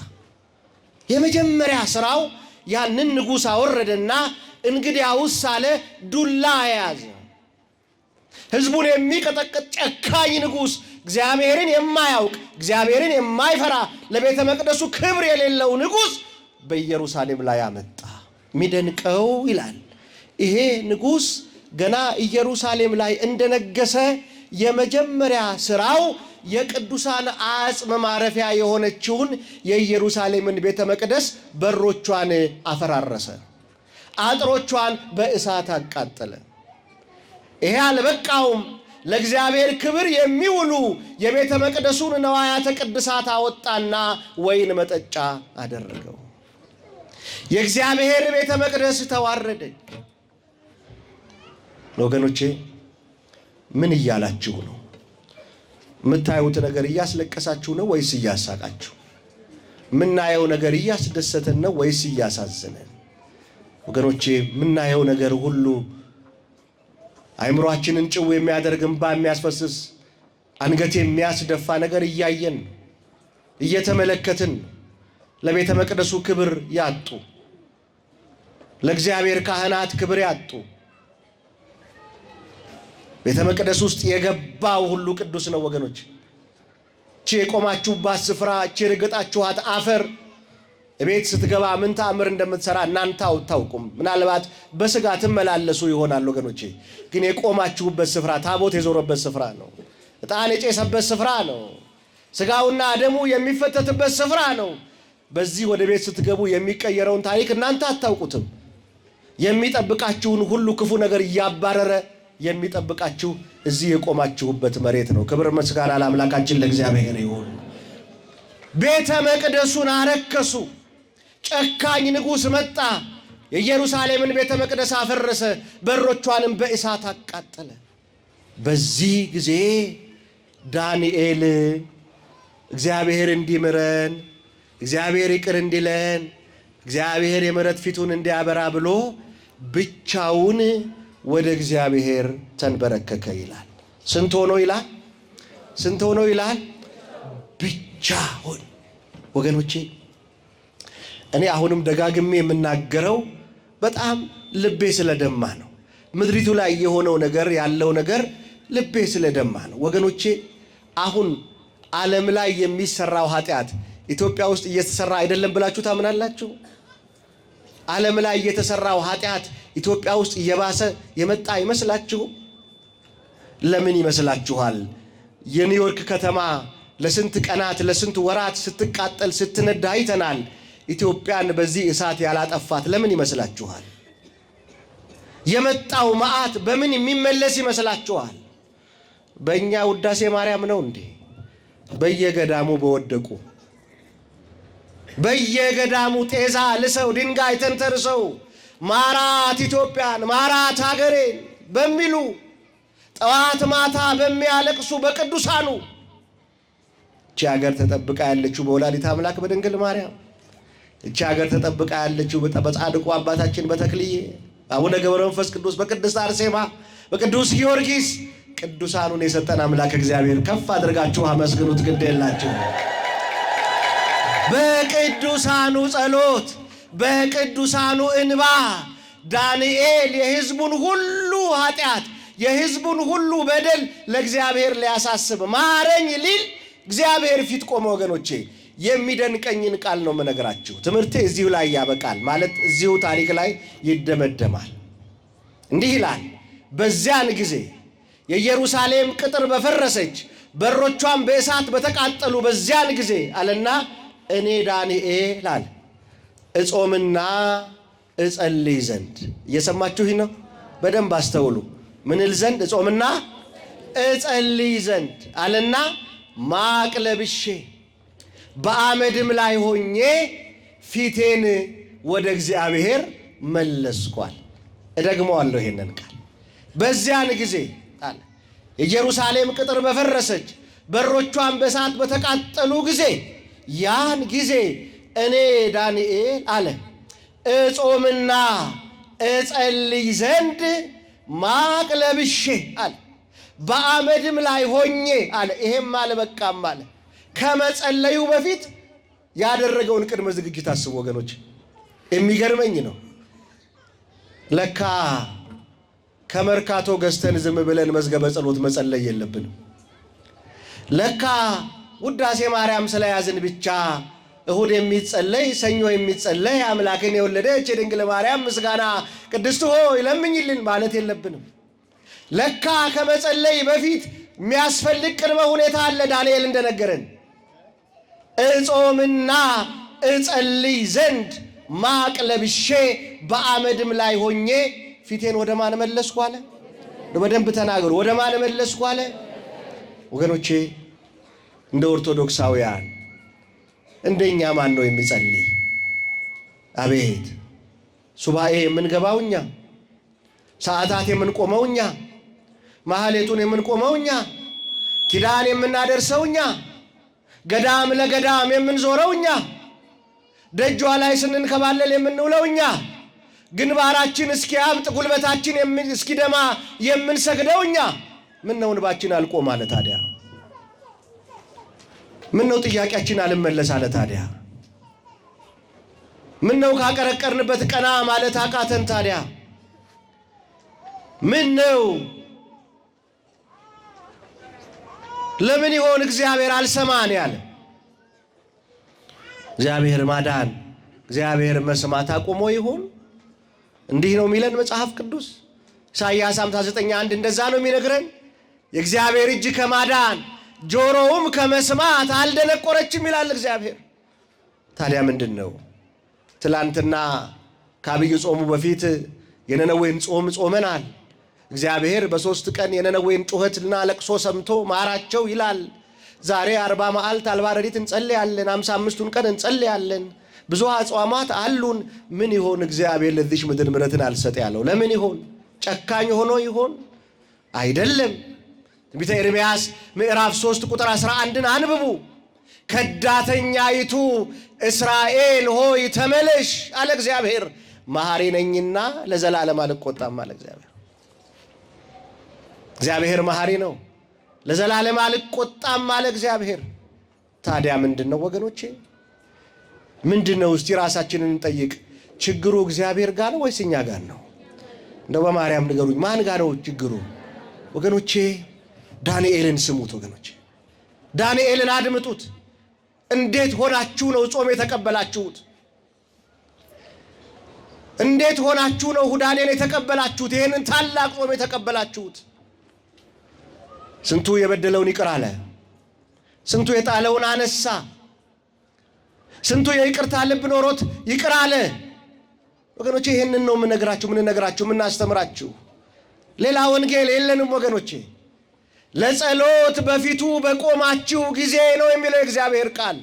የመጀመሪያ ስራው ያንን ንጉሥ አወረደና እንግዲያውስ አለ ዱላ ያዘ። ሕዝቡን የሚቀጠቅጥ ጨካኝ ንጉሥ፣ እግዚአብሔርን የማያውቅ እግዚአብሔርን የማይፈራ ለቤተ መቅደሱ ክብር የሌለው ንጉሥ በኢየሩሳሌም ላይ አመጣ። የሚደንቀው ይላል ይሄ ንጉሥ ገና ኢየሩሳሌም ላይ እንደነገሰ የመጀመሪያ ስራው የቅዱሳን አጽም ማረፊያ የሆነችውን የኢየሩሳሌምን ቤተ መቅደስ በሮቿን አፈራረሰ፣ አጥሮቿን በእሳት አቃጠለ። ይሄ አልበቃውም። ለእግዚአብሔር ክብር የሚውሉ የቤተ መቅደሱን ነዋያተ ቅድሳት አወጣና ወይን መጠጫ አደረገው። የእግዚአብሔር ቤተ መቅደስ ተዋረደች። ወገኖቼ ምን እያላችሁ ነው? የምታዩት ነገር እያስለቀሳችሁ ነው ወይስ እያሳቃችሁ? ምናየው ነገር እያስደሰተን ነው ወይስ እያሳዘነን? ወገኖቼ ምናየው ነገር ሁሉ አይምሮአችንን ጭው የሚያደርግ እንባ የሚያስፈስስ አንገት የሚያስደፋ ነገር እያየን እየተመለከትን ለቤተ መቅደሱ ክብር ያጡ፣ ለእግዚአብሔር ካህናት ክብር ያጡ። ቤተ መቅደስ ውስጥ የገባው ሁሉ ቅዱስ ነው ወገኖች። እቺ የቆማችሁባት ስፍራ፣ እቺ የረገጣችኋት አፈር ቤት ስትገባ ምን ተአምር እንደምትሰራ እናንተ አታውቁም። ምናልባት በስጋ ትመላለሱ ይሆናል ወገኖቼ፣ ግን የቆማችሁበት ስፍራ ታቦት የዞረበት ስፍራ ነው። ዕጣን የጨሰበት ስፍራ ነው። ስጋውና ደሙ የሚፈተትበት ስፍራ ነው። በዚህ ወደ ቤት ስትገቡ የሚቀየረውን ታሪክ እናንተ አታውቁትም። የሚጠብቃችሁን ሁሉ ክፉ ነገር እያባረረ የሚጠብቃችሁ እዚህ የቆማችሁበት መሬት ነው። ክብር ምስጋና ለአምላካችን ለእግዚአብሔር ይሁን። ቤተ መቅደሱን አረከሱ። ጨካኝ ንጉሥ መጣ። የኢየሩሳሌምን ቤተ መቅደስ አፈረሰ፣ በሮቿንም በእሳት አቃጠለ። በዚህ ጊዜ ዳንኤል እግዚአብሔር እንዲምረን፣ እግዚአብሔር ይቅር እንዲለን፣ እግዚአብሔር የምሕረት ፊቱን እንዲያበራ ብሎ ብቻውን ወደ እግዚአብሔር ተንበረከከ ይላል። ስንት ሆኖ ይላል? ስንት ሆኖ ይላል? ብቻውን። ወገኖቼ እኔ አሁንም ደጋግሜ የምናገረው በጣም ልቤ ስለደማ ነው። ምድሪቱ ላይ የሆነው ነገር ያለው ነገር ልቤ ስለደማ ነው ወገኖቼ። አሁን ዓለም ላይ የሚሰራው ኃጢአት ኢትዮጵያ ውስጥ እየተሰራ አይደለም ብላችሁ ታምናላችሁ? ዓለም ላይ የተሰራው ኃጢአት ኢትዮጵያ ውስጥ እየባሰ የመጣ አይመስላችሁ? ለምን ይመስላችኋል? የኒውዮርክ ከተማ ለስንት ቀናት ለስንት ወራት ስትቃጠል ስትነዳ አይተናል። ኢትዮጵያን በዚህ እሳት ያላጠፋት ለምን ይመስላችኋል? የመጣው መዓት በምን የሚመለስ ይመስላችኋል? በእኛ ውዳሴ ማርያም ነው እንዴ? በየገዳሙ በወደቁ በየገዳሙ ጤዛ ልሰው ድንጋይ ተንተርሰው ማራት ኢትዮጵያን ማራት ሀገሬን በሚሉ ጠዋት ማታ በሚያለቅሱ በቅዱሳኑ እቺ ሀገር ተጠብቃ ያለችው በወላዲተ አምላክ በድንግል ማርያም፣ እቺ ሀገር ተጠብቃ ያለችው በጻድቁ አባታችን በተክልዬ አቡነ ገብረ መንፈስ ቅዱስ፣ በቅድስት አርሴማ፣ በቅዱስ ጊዮርጊስ ቅዱሳኑን የሰጠን አምላክ እግዚአብሔር ከፍ አድርጋችሁ አመስግኑት። ግድ የላችሁ። በቅዱሳኑ ጸሎት በቅዱሳኑ እንባ ዳንኤል የሕዝቡን ሁሉ ኃጢአት የሕዝቡን ሁሉ በደል ለእግዚአብሔር ሊያሳስብ ማረኝ ሊል እግዚአብሔር ፊት ቆመ። ወገኖቼ የሚደንቀኝን ቃል ነው የምነግራችሁ። ትምህርቴ እዚሁ ላይ ያበቃል፣ ማለት እዚሁ ታሪክ ላይ ይደመደማል። እንዲህ ይላል፣ በዚያን ጊዜ የኢየሩሳሌም ቅጥር በፈረሰች በሮቿን በእሳት በተቃጠሉ በዚያን ጊዜ አለና እኔ ዳንኤል አለ እጾምና እጸልይ ዘንድ። እየሰማችሁኝ ነው? በደንብ አስተውሉ። ምን እል ዘንድ? እጾምና እጸልይ ዘንድ አለና ማቅ ለብሼ በአመድም ላይ ሆኜ ፊቴን ወደ እግዚአብሔር መለስኳል። እደግመዋለሁ ይሄንን ቃል። በዚያን ጊዜ አለ የኢየሩሳሌም ቅጥር በፈረሰች በሮቿን በእሳት በተቃጠሉ ጊዜ ያን ጊዜ እኔ ዳንኤል አለ እጾምና እጸልይ ዘንድ ማቅ ለብሼ አለ በአመድም ላይ ሆኜ አለ። ይሄም አልበቃም አለ ከመጸለዩ በፊት ያደረገውን ቅድመ ዝግጅት አስቡ ወገኖች። የሚገርመኝ ነው። ለካ ከመርካቶ ገዝተን ዝም ብለን መዝገበ ጸሎት መጸለይ የለብንም። ለካ ውዳሴ ማርያም ስለያዝን ብቻ እሁድ የሚጸለይ ሰኞ የሚጸለይ አምላክን የወለደች የድንግል ማርያም ምስጋና ቅድስት ሆይ ለምኝልን ማለት የለብንም። ለካ ከመጸለይ በፊት የሚያስፈልግ ቅድመ ሁኔታ አለ። ዳንኤል እንደነገረን እጾምና እጸልይ ዘንድ ማቅ ለብሼ በአመድም ላይ ሆኜ ፊቴን ወደ ማን መለስኩ አለ? በደንብ ተናገሩ። ወደ ማን መለስኩ አለ? ወገኖቼ እንደ ኦርቶዶክሳውያን እንደኛ ማን ነው የሚጸልይ? አቤት ሱባኤ የምንገባው እኛ፣ ሰዓታት የምንቆመው እኛ፣ ማህሌቱን የምንቆመው እኛ፣ ኪዳን የምናደርሰው እኛ፣ ገዳም ለገዳም የምንዞረው እኛ፣ ደጇ ላይ ስንንከባለል የምንውለው እኛ፣ ግንባራችን እስኪያብጥ ጉልበታችን እስኪደማ የምንሰግደው እኛ። ምን ነው እንባችን አልቆም አለ ታዲያ? ምን ነው ጥያቄያችን አልመለስ አለ ታዲያ? ምን ነው ካቀረቀርንበት ቀና ማለት አቃተን ታዲያ? ምን ነው? ለምን ይሆን እግዚአብሔር አልሰማን ያለ? እግዚአብሔር ማዳን እግዚአብሔር መስማት አቁሞ ይሆን? እንዲህ ነው የሚለን መጽሐፍ ቅዱስ። ኢሳይያስ 59:1 እንደዛ ነው የሚነግረን። የእግዚአብሔር እጅ ከማዳን ጆሮውም ከመስማት አልደነቆረችም ይላል እግዚአብሔር። ታዲያ ምንድን ነው? ትላንትና ከአብይ ጾሙ በፊት የነነዌን ጾም ጾመናል። እግዚአብሔር በ3 ቀን የነነዌን ጩኸትና ለቅሶ ሰምቶ ማራቸው ይላል። ዛሬ 40 መዓልት 40 ሌሊት እንጸልያለን። 55ቱን ቀን እንጸልያለን። ብዙ አጽዋማት አሉን። ምን ይሆን እግዚአብሔር ለዚች ምድር ምሕረትን አልሰጥ ያለው? ለምን ይሆን? ጨካኝ ሆኖ ይሆን? አይደለም። ትንቢተ ኤርምያስ ምዕራፍ 3 ቁጥር 11ን አንብቡ። ከዳተኛይቱ እስራኤል ሆይ ተመለሽ አለ እግዚአብሔር፣ መሐሪ ነኝና ለዘላለም አልቆጣም አለ እግዚአብሔር። እግዚአብሔር መሐሪ ነው፣ ለዘላለም አልቆጣም አለ እግዚአብሔር። ታዲያ ምንድነው ወገኖቼ? ምንድነው? እስቲ ራሳችንን እንጠይቅ። ችግሩ እግዚአብሔር ጋር ነው ወይስ እኛ ጋር ነው? እንደው በማርያም ንገሩኝ፣ ማን ጋር ነው ችግሩ ወገኖቼ? ዳንኤልን ስሙት ወገኖቼ፣ ዳንኤልን አድምጡት። እንዴት ሆናችሁ ነው ጾም የተቀበላችሁት? እንዴት ሆናችሁ ነው ሁዳዴን የተቀበላችሁት? ይህንን ታላቅ ጾም የተቀበላችሁት? ስንቱ የበደለውን ይቅር አለ፣ ስንቱ የጣለውን አነሳ፣ ስንቱ የይቅርታ ልብ ኖሮት ይቅር አለ። ወገኖቼ ይህንን ነው የምንነግራችሁ የምናስተምራችሁ። ሌላ ወንጌል የለንም ወገኖቼ። ለጸሎት በፊቱ በቆማችሁ ጊዜ ነው የሚለው የእግዚአብሔር ቃል።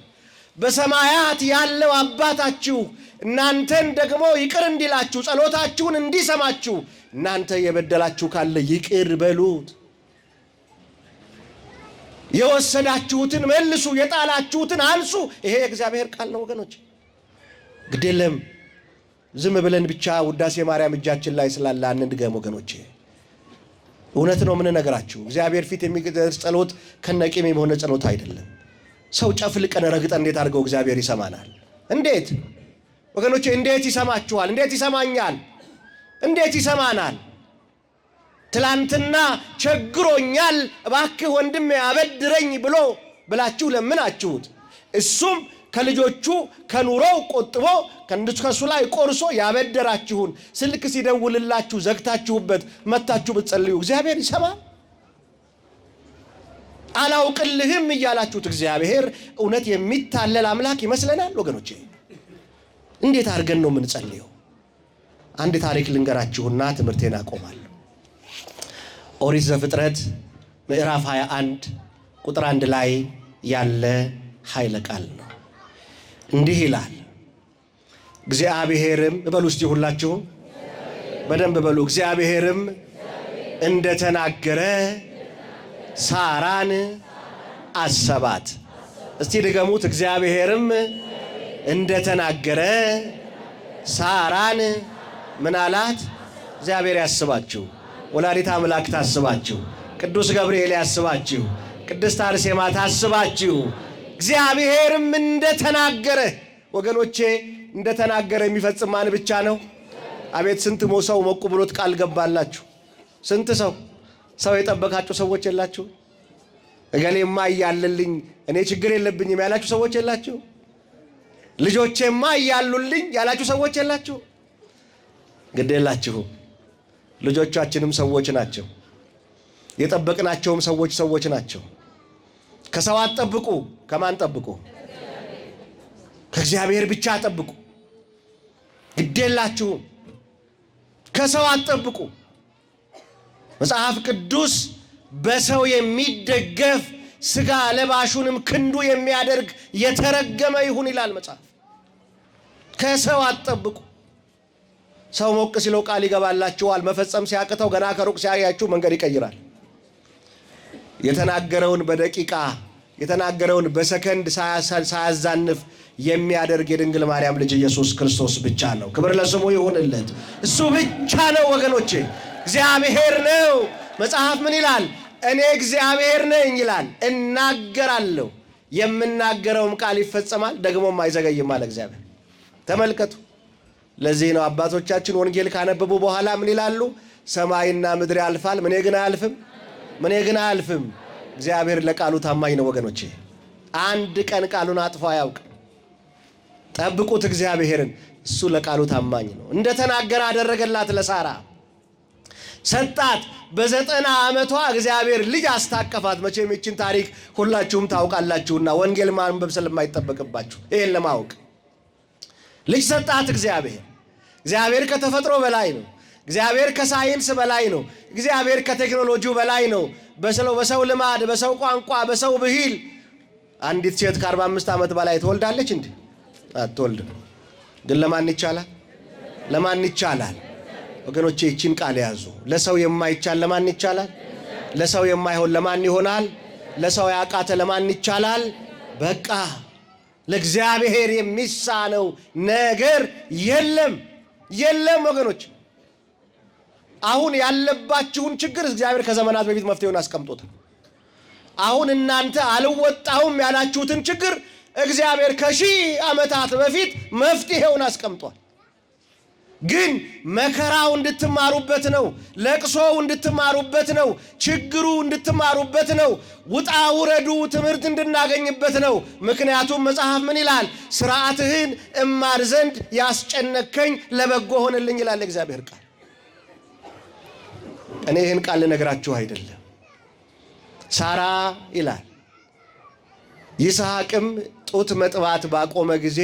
በሰማያት ያለው አባታችሁ እናንተን ደግሞ ይቅር እንዲላችሁ ጸሎታችሁን እንዲሰማችሁ እናንተ የበደላችሁ ካለ ይቅር በሉት። የወሰዳችሁትን መልሱ፣ የጣላችሁትን አንሱ። ይሄ የእግዚአብሔር ቃል ነው ወገኖች። ግዴለም ዝም ብለን ብቻ ውዳሴ ማርያም እጃችን ላይ ስላለ አንድገም ወገኖቼ። እውነት ነው ምን ነገራችሁ። እግዚአብሔር ፊት የሚደርስ ጸሎት ከነቂም የሆነ ጸሎት አይደለም። ሰው ጨፍልቀን ረግጠን እንዴት አድርገው እግዚአብሔር ይሰማናል? እንዴት ወገኖቼ፣ እንዴት ይሰማችኋል? እንዴት ይሰማኛል? እንዴት ይሰማናል? ትላንትና ቸግሮኛል እባክህ ወንድሜ አበድረኝ ብላችሁ ለምናችሁት እሱም ከልጆቹ ከኑሮው ቆጥቦ ከእሱ ላይ ቆርሶ ያበደራችሁን ስልክ ሲደውልላችሁ ዘግታችሁበት መታችሁ ብትጸልዩ እግዚአብሔር ይሰማል? አላውቅልህም እያላችሁት እግዚአብሔር እውነት የሚታለል አምላክ ይመስለናል ወገኖቼ? እንዴት አድርገን ነው የምንጸልየው? አንድ ታሪክ ልንገራችሁና ትምህርቴን አቆማለሁ። ኦሪት ዘፍጥረት ምዕራፍ 21 ቁጥር 1 ላይ ያለ ኃይለ ቃል ነው። እንዲህ ይላል፣ እግዚአብሔርም በሉ እስቲ ሁላችሁም በደንብ በሉ። እግዚአብሔርም እንደተናገረ ሳራን አሰባት። እስቲ ድገሙት። እግዚአብሔርም እንደተናገረ ሳራን ምን አላት? እግዚአብሔር ያስባችሁ፣ ወላዲተ አምላክ ታስባችሁ፣ ቅዱስ ገብርኤል ያስባችሁ፣ ቅድስት አርሴማ ታስባችሁ። እግዚአብሔርም እንደተናገረ ወገኖቼ፣ እንደተናገረ የሚፈጽም ማን ብቻ ነው? አቤት ስንት ሰው ሞቁ ብሎት ቃል ገባላችሁ። ስንት ሰው የጠበቃችሁ ሰዎች የላችሁ? እገሌማ እያለልኝ እኔ ችግር የለብኝም ያላችሁ ሰዎች የላችሁ? ልጆቼማ እያሉልኝ ያላችሁ ሰዎች የላችሁ? ግድ የላችሁም። ልጆቻችንም ሰዎች ናቸው። የጠበቅናቸውም ሰዎች ናቸው። ከሰው አትጠብቁ። ከማን ጠብቁ? ከእግዚአብሔር ብቻ ጠብቁ። ግድ የላችሁም። ከሰው አትጠብቁ። መጽሐፍ ቅዱስ በሰው የሚደገፍ ሥጋ ለባሹንም ክንዱ የሚያደርግ የተረገመ ይሁን ይላል መጽሐፍ። ከሰው አትጠብቁ። ሰው ሞቅ ሲለው ቃል ይገባላችኋል። መፈጸም ሲያቅተው ገና ከሩቅ ሲያያችሁ መንገድ ይቀይራል። የተናገረውን በደቂቃ የተናገረውን በሰከንድ ሳያዛንፍ የሚያደርግ የድንግል ማርያም ልጅ ኢየሱስ ክርስቶስ ብቻ ነው። ክብር ለስሙ ይሁንለት። እሱ ብቻ ነው ወገኖቼ። እግዚአብሔር ነው። መጽሐፍ ምን ይላል? እኔ እግዚአብሔር ነኝ ይላል። እናገራለሁ፣ የምናገረውም ቃል ይፈጸማል፣ ደግሞም አይዘገይም አለ እግዚአብሔር። ተመልከቱ። ለዚህ ነው አባቶቻችን ወንጌል ካነበቡ በኋላ ምን ይላሉ? ሰማይና ምድር ያልፋል፣ ምኔ ግን አያልፍም። ምኔ ግን አያልፍም። እግዚአብሔር ለቃሉ ታማኝ ነው ወገኖቼ። አንድ ቀን ቃሉን አጥፎ አያውቅ። ጠብቁት እግዚአብሔርን፣ እሱ ለቃሉ ታማኝ ነው። እንደተናገረ አደረገላት። ለሳራ ሰጣት። በ90 ዓመቷ እግዚአብሔር ልጅ አስታቀፋት። መቼም ይችን ታሪክ ሁላችሁም ታውቃላችሁና ወንጌል ማንበብ ስለማይጠበቅባችሁ ይሄን ለማወቅ ልጅ ሰጣት እግዚአብሔር። እግዚአብሔር ከተፈጥሮ በላይ ነው። እግዚአብሔር ከሳይንስ በላይ ነው። እግዚአብሔር ከቴክኖሎጂው በላይ ነው። በሰው ልማድ፣ በሰው ቋንቋ፣ በሰው ብሂል አንዲት ሴት ከ45 ዓመት በላይ ትወልዳለች እንዴ? አትወልድም። ግን ለማን ይቻላል? ለማን ይቻላል? ወገኖቼ ይችን ቃል ያዙ። ለሰው የማይቻል ለማን ይቻላል? ለሰው የማይሆን ለማን ይሆናል? ለሰው ያቃተ ለማን ይቻላል? በቃ ለእግዚአብሔር የሚሳነው ነገር የለም ወገኖች። አሁን ያለባችሁን ችግር እግዚአብሔር ከዘመናት በፊት መፍትሄውን አስቀምጦታል። አሁን እናንተ አልወጣውም ያላችሁትን ችግር እግዚአብሔር ከ1000 ዓመታት በፊት መፍትሄውን አስቀምጧል። ግን መከራው እንድትማሩበት ነው። ለቅሶው እንድትማሩበት ነው። ችግሩ እንድትማሩበት ነው። ውጣ ውረዱ ትምህርት እንድናገኝበት ነው። ምክንያቱም መጽሐፍ ምን ይላል? ሥርዓትህን እማር ዘንድ ያስጨነከኝ ለበጎ ሆነልኝ ይላል እግዚአብሔር ቃል። እኔ ይህን ቃል ልነግራችሁ አይደለም። ሳራ ይላል ይስሐቅም ጡት መጥባት ባቆመ ጊዜ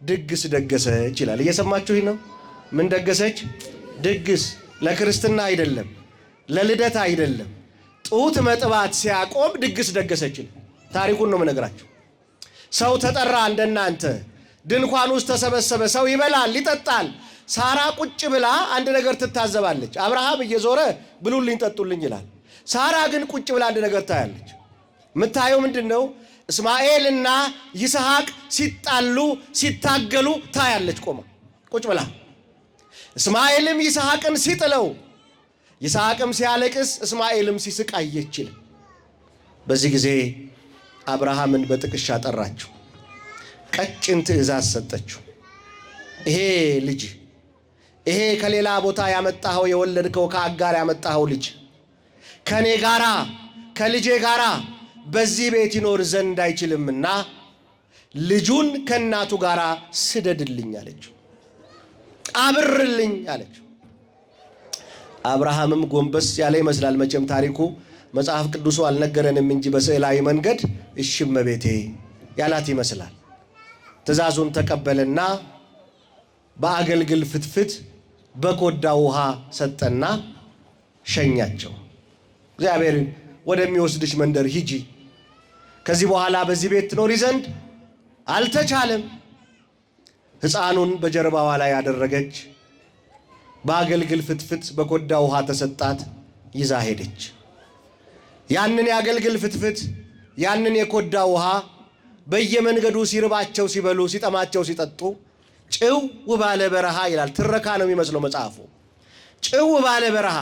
ድግስ ደገሰች ይላል። እየሰማችሁኝ ነው? ምን ደገሰች? ድግስ። ለክርስትና አይደለም፣ ለልደት አይደለም። ጡት መጥባት ሲያቆም ድግስ ደገሰች። ታሪኩን ነው የምነግራችሁ። ሰው ተጠራ እንደናንተ ድንኳን ውስጥ ተሰበሰበ። ሰው ይበላል ይጠጣል። ሳራ ቁጭ ብላ አንድ ነገር ትታዘባለች። አብርሃም እየዞረ ብሉልኝ ጠጡልኝ ይላል። ሳራ ግን ቁጭ ብላ አንድ ነገር ታያለች። የምታየው ምንድን ነው? እስማኤልና ይስሐቅ ሲጣሉ ሲታገሉ ታያለች። ቆማ ቁጭ ብላ እስማኤልም ይስሐቅን ሲጥለው፣ ይስሐቅም ሲያለቅስ፣ እስማኤልም ሲስቅ አየች። በዚህ ጊዜ አብርሃምን በጥቅሻ ጠራችው፣ ቀጭን ትእዛዝ ሰጠችው። ይሄ ልጅ ይሄ ከሌላ ቦታ ያመጣኸው የወለድከው ከአጋር ያመጣኸው ልጅ ከኔ ጋራ ከልጄ ጋራ በዚህ ቤት ይኖር ዘንድ አይችልምና ልጁን ከእናቱ ጋራ ስደድልኝ አለችው። አብርልኝ አለችው። አብርሃምም ጎንበስ ያለ ይመስላል። መቼም ታሪኩ መጽሐፍ ቅዱሱ አልነገረንም እንጂ በስዕላዊ መንገድ እሺ እመቤቴ ያላት ይመስላል። ትእዛዙን ተቀበለና በአገልግል ፍትፍት በኮዳ ውሃ ሰጠና ሸኛቸው። እግዚአብሔር ወደሚወስድሽ መንደር ሂጂ፣ ከዚህ በኋላ በዚህ ቤት ትኖሪ ዘንድ አልተቻለም። ሕፃኑን በጀርባዋ ላይ ያደረገች፣ በአገልግል ፍትፍት በኮዳ ውሃ ተሰጣት፣ ይዛ ሄደች። ያንን የአገልግል ፍትፍት ያንን የኮዳ ውሃ በየመንገዱ ሲርባቸው ሲበሉ ሲጠማቸው ሲጠጡ ጭው ባለ በረሃ ይላል። ትረካ ነው የሚመስለው መጽሐፉ። ጭው ባለ በረሃ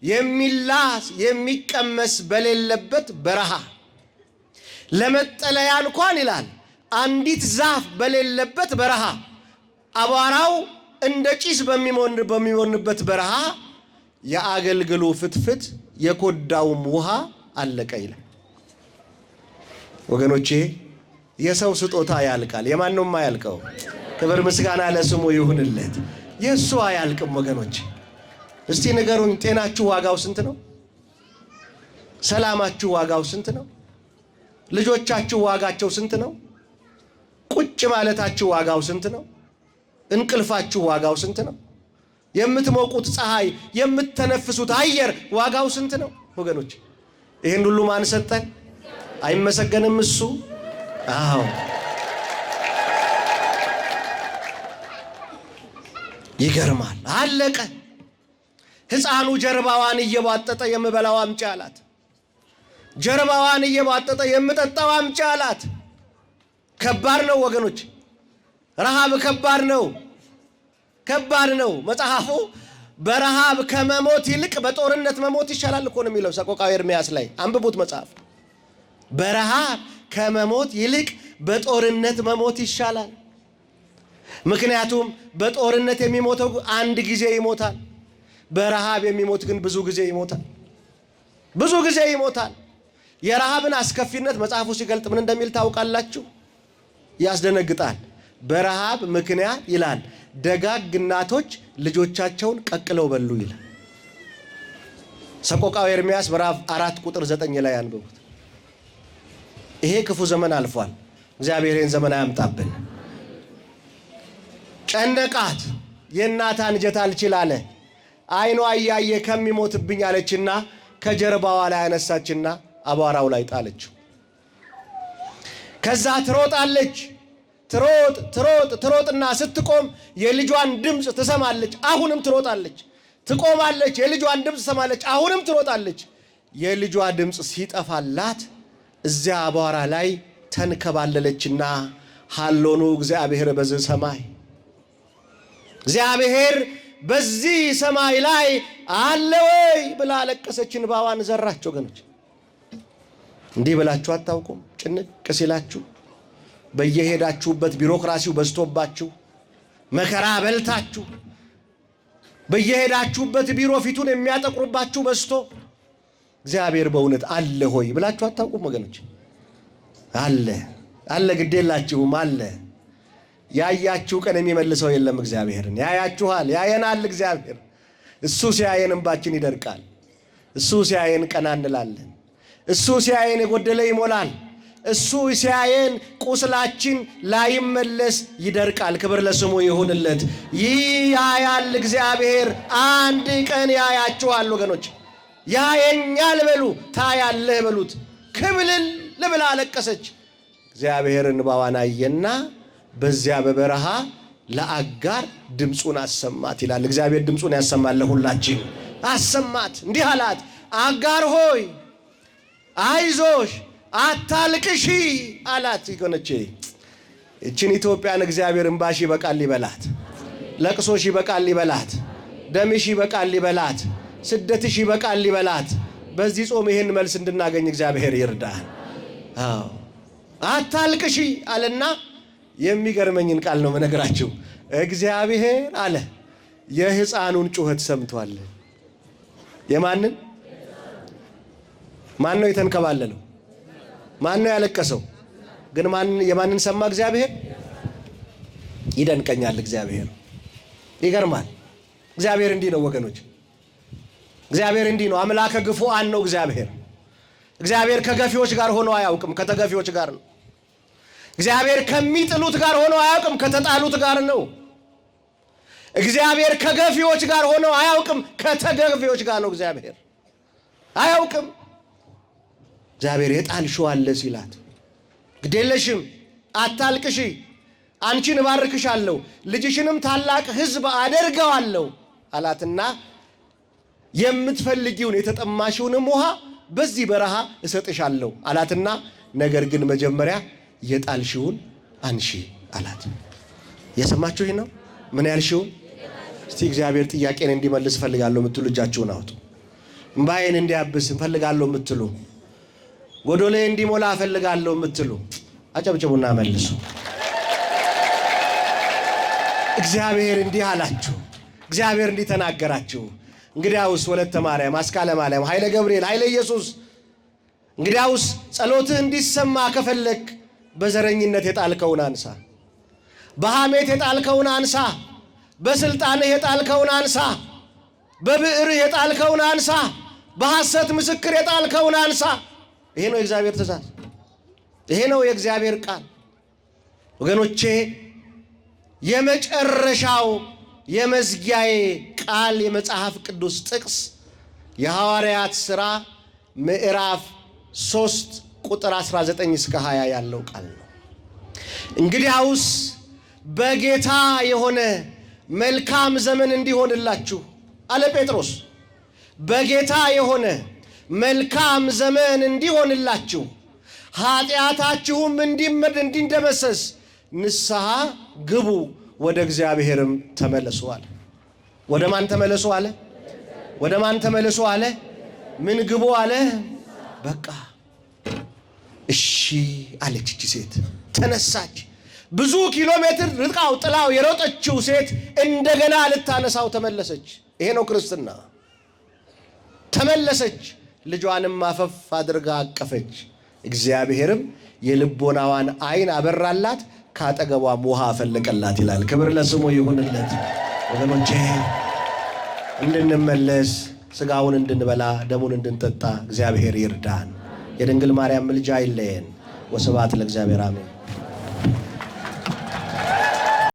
የሚላስ የሚቀመስ በሌለበት በረሃ ለመጠለያ እንኳን ይላል አንዲት ዛፍ በሌለበት በረሃ አቧራው እንደ ጭስ በሚሞንበት በረሃ የአገልግሉ ፍትፍት የኮዳውም ውሃ አለቀ ይላል። ወገኖቼ የሰው ስጦታ ያልቃል፣ የማንም አያልቀው። ክብር ምስጋና ለስሙ ይሁንለት። የእሱ አያልቅም። ወገኖች እስቲ ንገሩኝ፣ ጤናችሁ ዋጋው ስንት ነው? ሰላማችሁ ዋጋው ስንት ነው? ልጆቻችሁ ዋጋቸው ስንት ነው? ቁጭ ማለታችሁ ዋጋው ስንት ነው? እንቅልፋችሁ ዋጋው ስንት ነው? የምትሞቁት ፀሐይ የምትተነፍሱት አየር ዋጋው ስንት ነው? ወገኖች ይህን ሁሉ ማን ሰጠን? አይመሰገንም እሱ? አዎ ይገርማል። አለቀ። ሕፃኑ ጀርባዋን እየቧጠጠ የምበላው አምጪ አላት። ጀርባዋን እየቧጠጠ የምጠጣው አምጪ አላት። ከባድ ነው ወገኖች፣ ረሃብ ከባድ ነው፣ ከባድ ነው። መጽሐፉ በረሃብ ከመሞት ይልቅ በጦርነት መሞት ይሻላል እኮ ነው የሚለው ሰቆቃወ ኤርምያስ ላይ አንብቡት መጽሐፍ። በረሃብ ከመሞት ይልቅ በጦርነት መሞት ይሻላል። ምክንያቱም በጦርነት የሚሞተው አንድ ጊዜ ይሞታል። በረሃብ የሚሞት ግን ብዙ ጊዜ ይሞታል፣ ብዙ ጊዜ ይሞታል። የረሃብን አስከፊነት መጽሐፉ ሲገልጥ ምን እንደሚል ታውቃላችሁ? ያስደነግጣል። በረሃብ ምክንያት ይላል ደጋግ እናቶች ልጆቻቸውን ቀቅለው በሉ ይላል። ሰቆቃወ ኤርምያስ ምዕራፍ 4 ቁጥር 9 ላይ አንብቡት። ይሄ ክፉ ዘመን አልፏል። እግዚአብሔር ይህን ዘመን አያምጣብን። ጨነቃት፣ የእናት አንጀት አልችል አለ። አይኗ እያየ ከሚሞትብኝ አለችና ከጀርባዋ ላይ አነሳችና አቧራው ላይ ጣለችው። ከዛ ትሮጣለች፣ ትሮጥና ስትቆም የልጇን ድምፅ ትሰማለች። አሁንም ትሮጣለች፣ ትቆማለች፣ የልጇን ድምፅ ትሰማለች። አሁንም ትሮጣለች። የልጇ ድምፅ ሲጠፋላት እዚያ አቧራ ላይ ተንከባለለችና ሃሎኑ እግዚአብሔር በዚህ ሰማይ፣ እግዚአብሔር በዚህ ሰማይ ላይ አለ ወይ ብላ አለቀሰች፣ እንባዋን ዘራች። ወገኖች እንዲህ ብላችሁ አታውቁም? ጭንቅ ሲላችሁ በየሄዳችሁበት ቢሮክራሲው በዝቶባችሁ መከራ በልታችሁ በየሄዳችሁበት ቢሮ ፊቱን የሚያጠቁርባችሁ በዝቶ እግዚአብሔር በእውነት አለ ሆይ ብላችሁ አታውቁም? ወገኖች አለ፣ ግዴላችሁም አለ። ያያችሁ ቀን የሚመልሰው የለም። እግዚአብሔርን ያያችኋል፣ ያየናል እግዚአብሔር። እሱ ሲያየን እንባችን ይደርቃል። እሱ ሲያየን ቀና እንላለን። እሱ ሲያየን የጎደለ ይሞላል። እሱ ሲያየን ቁስላችን ላይመለስ ይደርቃል። ክብር ለስሙ ይሁንለት። ይህ ያያል እግዚአብሔር። አንድ ቀን ያያችኋል ወገኖች። ያየኛል በሉ፣ ታያለህ በሉት። ክብልል ብላ አለቀሰች። እግዚአብሔር እንባዋን አየና በዚያ በበረሃ ለአጋር ድምፁን አሰማት ይላል። እግዚአብሔር ድምፁን ያሰማል ለሁላችን። አሰማት፣ እንዲህ አላት፣ አጋር ሆይ አይዞሽ አታልቅሺ አላት። ይቆነች እችን ኢትዮጵያን እግዚአብሔር እንባሽ ይበቃል ይበላት፣ ለቅሶሽ ይበቃል ይበላት፣ ደምሽ ይበቃል ይበላት፣ ስደትሽ ይበቃል ይበላት። በዚህ ጾም ይሄን መልስ እንድናገኝ እግዚአብሔር ይርዳል። አዎ አታልቅሺ አለና የሚገርመኝን ቃል ነው መነግራችሁ። እግዚአብሔር አለ የሕፃኑን ጩኸት ሰምቷል። የማንን? ማን ነው የተንከባለለው? ማን ነው ያለቀሰው? ግን የማንን ሰማ? እግዚአብሔር። ይደንቀኛል እግዚአብሔር፣ ይገርማል። እግዚአብሔር እንዲህ ነው ወገኖች፣ እግዚአብሔር እንዲህ ነው። አምላከ ግፉዓን ነው እግዚአብሔር። እግዚአብሔር ከገፊዎች ጋር ሆኖ አያውቅም፣ ከተገፊዎች ጋር ነው። እግዚአብሔር ከሚጥሉት ጋር ሆኖ አያውቅም፣ ከተጣሉት ጋር ነው። እግዚአብሔር ከገፊዎች ጋር ሆኖ አያውቅም፣ ከተገፊዎች ጋር ነው። እግዚአብሔር አያውቅም። እግዚአብሔር የጣልሽው አለ ሲላት ግዴለሽም አታልቅሺ፣ አንቺን እባርክሻለሁ፣ ልጅሽንም ታላቅ ሕዝብ አደርገዋለሁ አላትና የምትፈልጊውን የተጠማሽውንም ውሃ በዚህ በረሃ እሰጥሻለሁ አላትና ነገር ግን መጀመሪያ የጣልሽውን አንሺ አላት። የሰማችሁ ይህ ነው። ምን ያልሽውን? እስቲ እግዚአብሔር ጥያቄን እንዲመልስ እፈልጋለሁ የምትሉ እጃችሁን አውጡ። እምባዬን እንዲያብስ እፈልጋለሁ የምትሉ፣ ጎዶሌ እንዲሞላ እፈልጋለሁ የምትሉ አጨብጭቡና መልሱ። እግዚአብሔር እንዲህ አላችሁ፣ እግዚአብሔር እንዲህ ተናገራችሁ። እንግዲያውስ ወለተ ማርያም፣ አስካለ ማርያም፣ ኃይለ ገብርኤል፣ ኃይለ ኢየሱስ፣ እንግዲያውስ ጸሎትህ እንዲሰማ ከፈለክ በዘረኝነት የጣልከውን አንሳ፣ በሐሜት የጣልከውን አንሳ፣ በስልጣንህ የጣልከውን አንሳ፣ በብዕርህ የጣልከውን አንሳ፣ በሐሰት ምስክር የጣልከውን አንሳ። ይሄ ነው የእግዚአብሔር ትእዛዝ፣ ይሄ ነው የእግዚአብሔር ቃል። ወገኖቼ የመጨረሻው የመዝጊያዬ ቃል የመጽሐፍ ቅዱስ ጥቅስ የሐዋርያት ሥራ ምዕራፍ 3 ቁጥር 19 እስከ 20 ያለው ቃል ነው። እንግዲያውስ በጌታ የሆነ መልካም ዘመን እንዲሆንላችሁ አለ ጴጥሮስ። በጌታ የሆነ መልካም ዘመን እንዲሆንላችሁ ኃጢአታችሁም እንዲደመሰስ ንስሐ ግቡ፣ ወደ እግዚአብሔርም ተመለሱ አለ። ወደ ማን ተመለሱ አለ? ወደ ማን ተመለሱ አለ? ምን ግቡ አለ? በቃ እሺ አለች። እቺ ሴት ተነሳች። ብዙ ኪሎ ሜትር ርቃው ጥላው የሮጠችው ሴት እንደገና ልታነሳው ተመለሰች። ይሄ ነው ክርስትና። ተመለሰች፣ ልጇንም አፈፍ አድርጋ አቀፈች። እግዚአብሔርም የልቦናዋን ዓይን አበራላት፣ ካጠገቧም ውሃ አፈለቀላት ይላል። ክብር ለስሙ ይሁንለት። ወገኖቼ እንድንመለስ ሥጋውን እንድንበላ ደሙን እንድንጠጣ እግዚአብሔር ይርዳን። የድንግል ማርያም ምልጃ አይለየን። ወስብሐት ለእግዚአብሔር አሜን።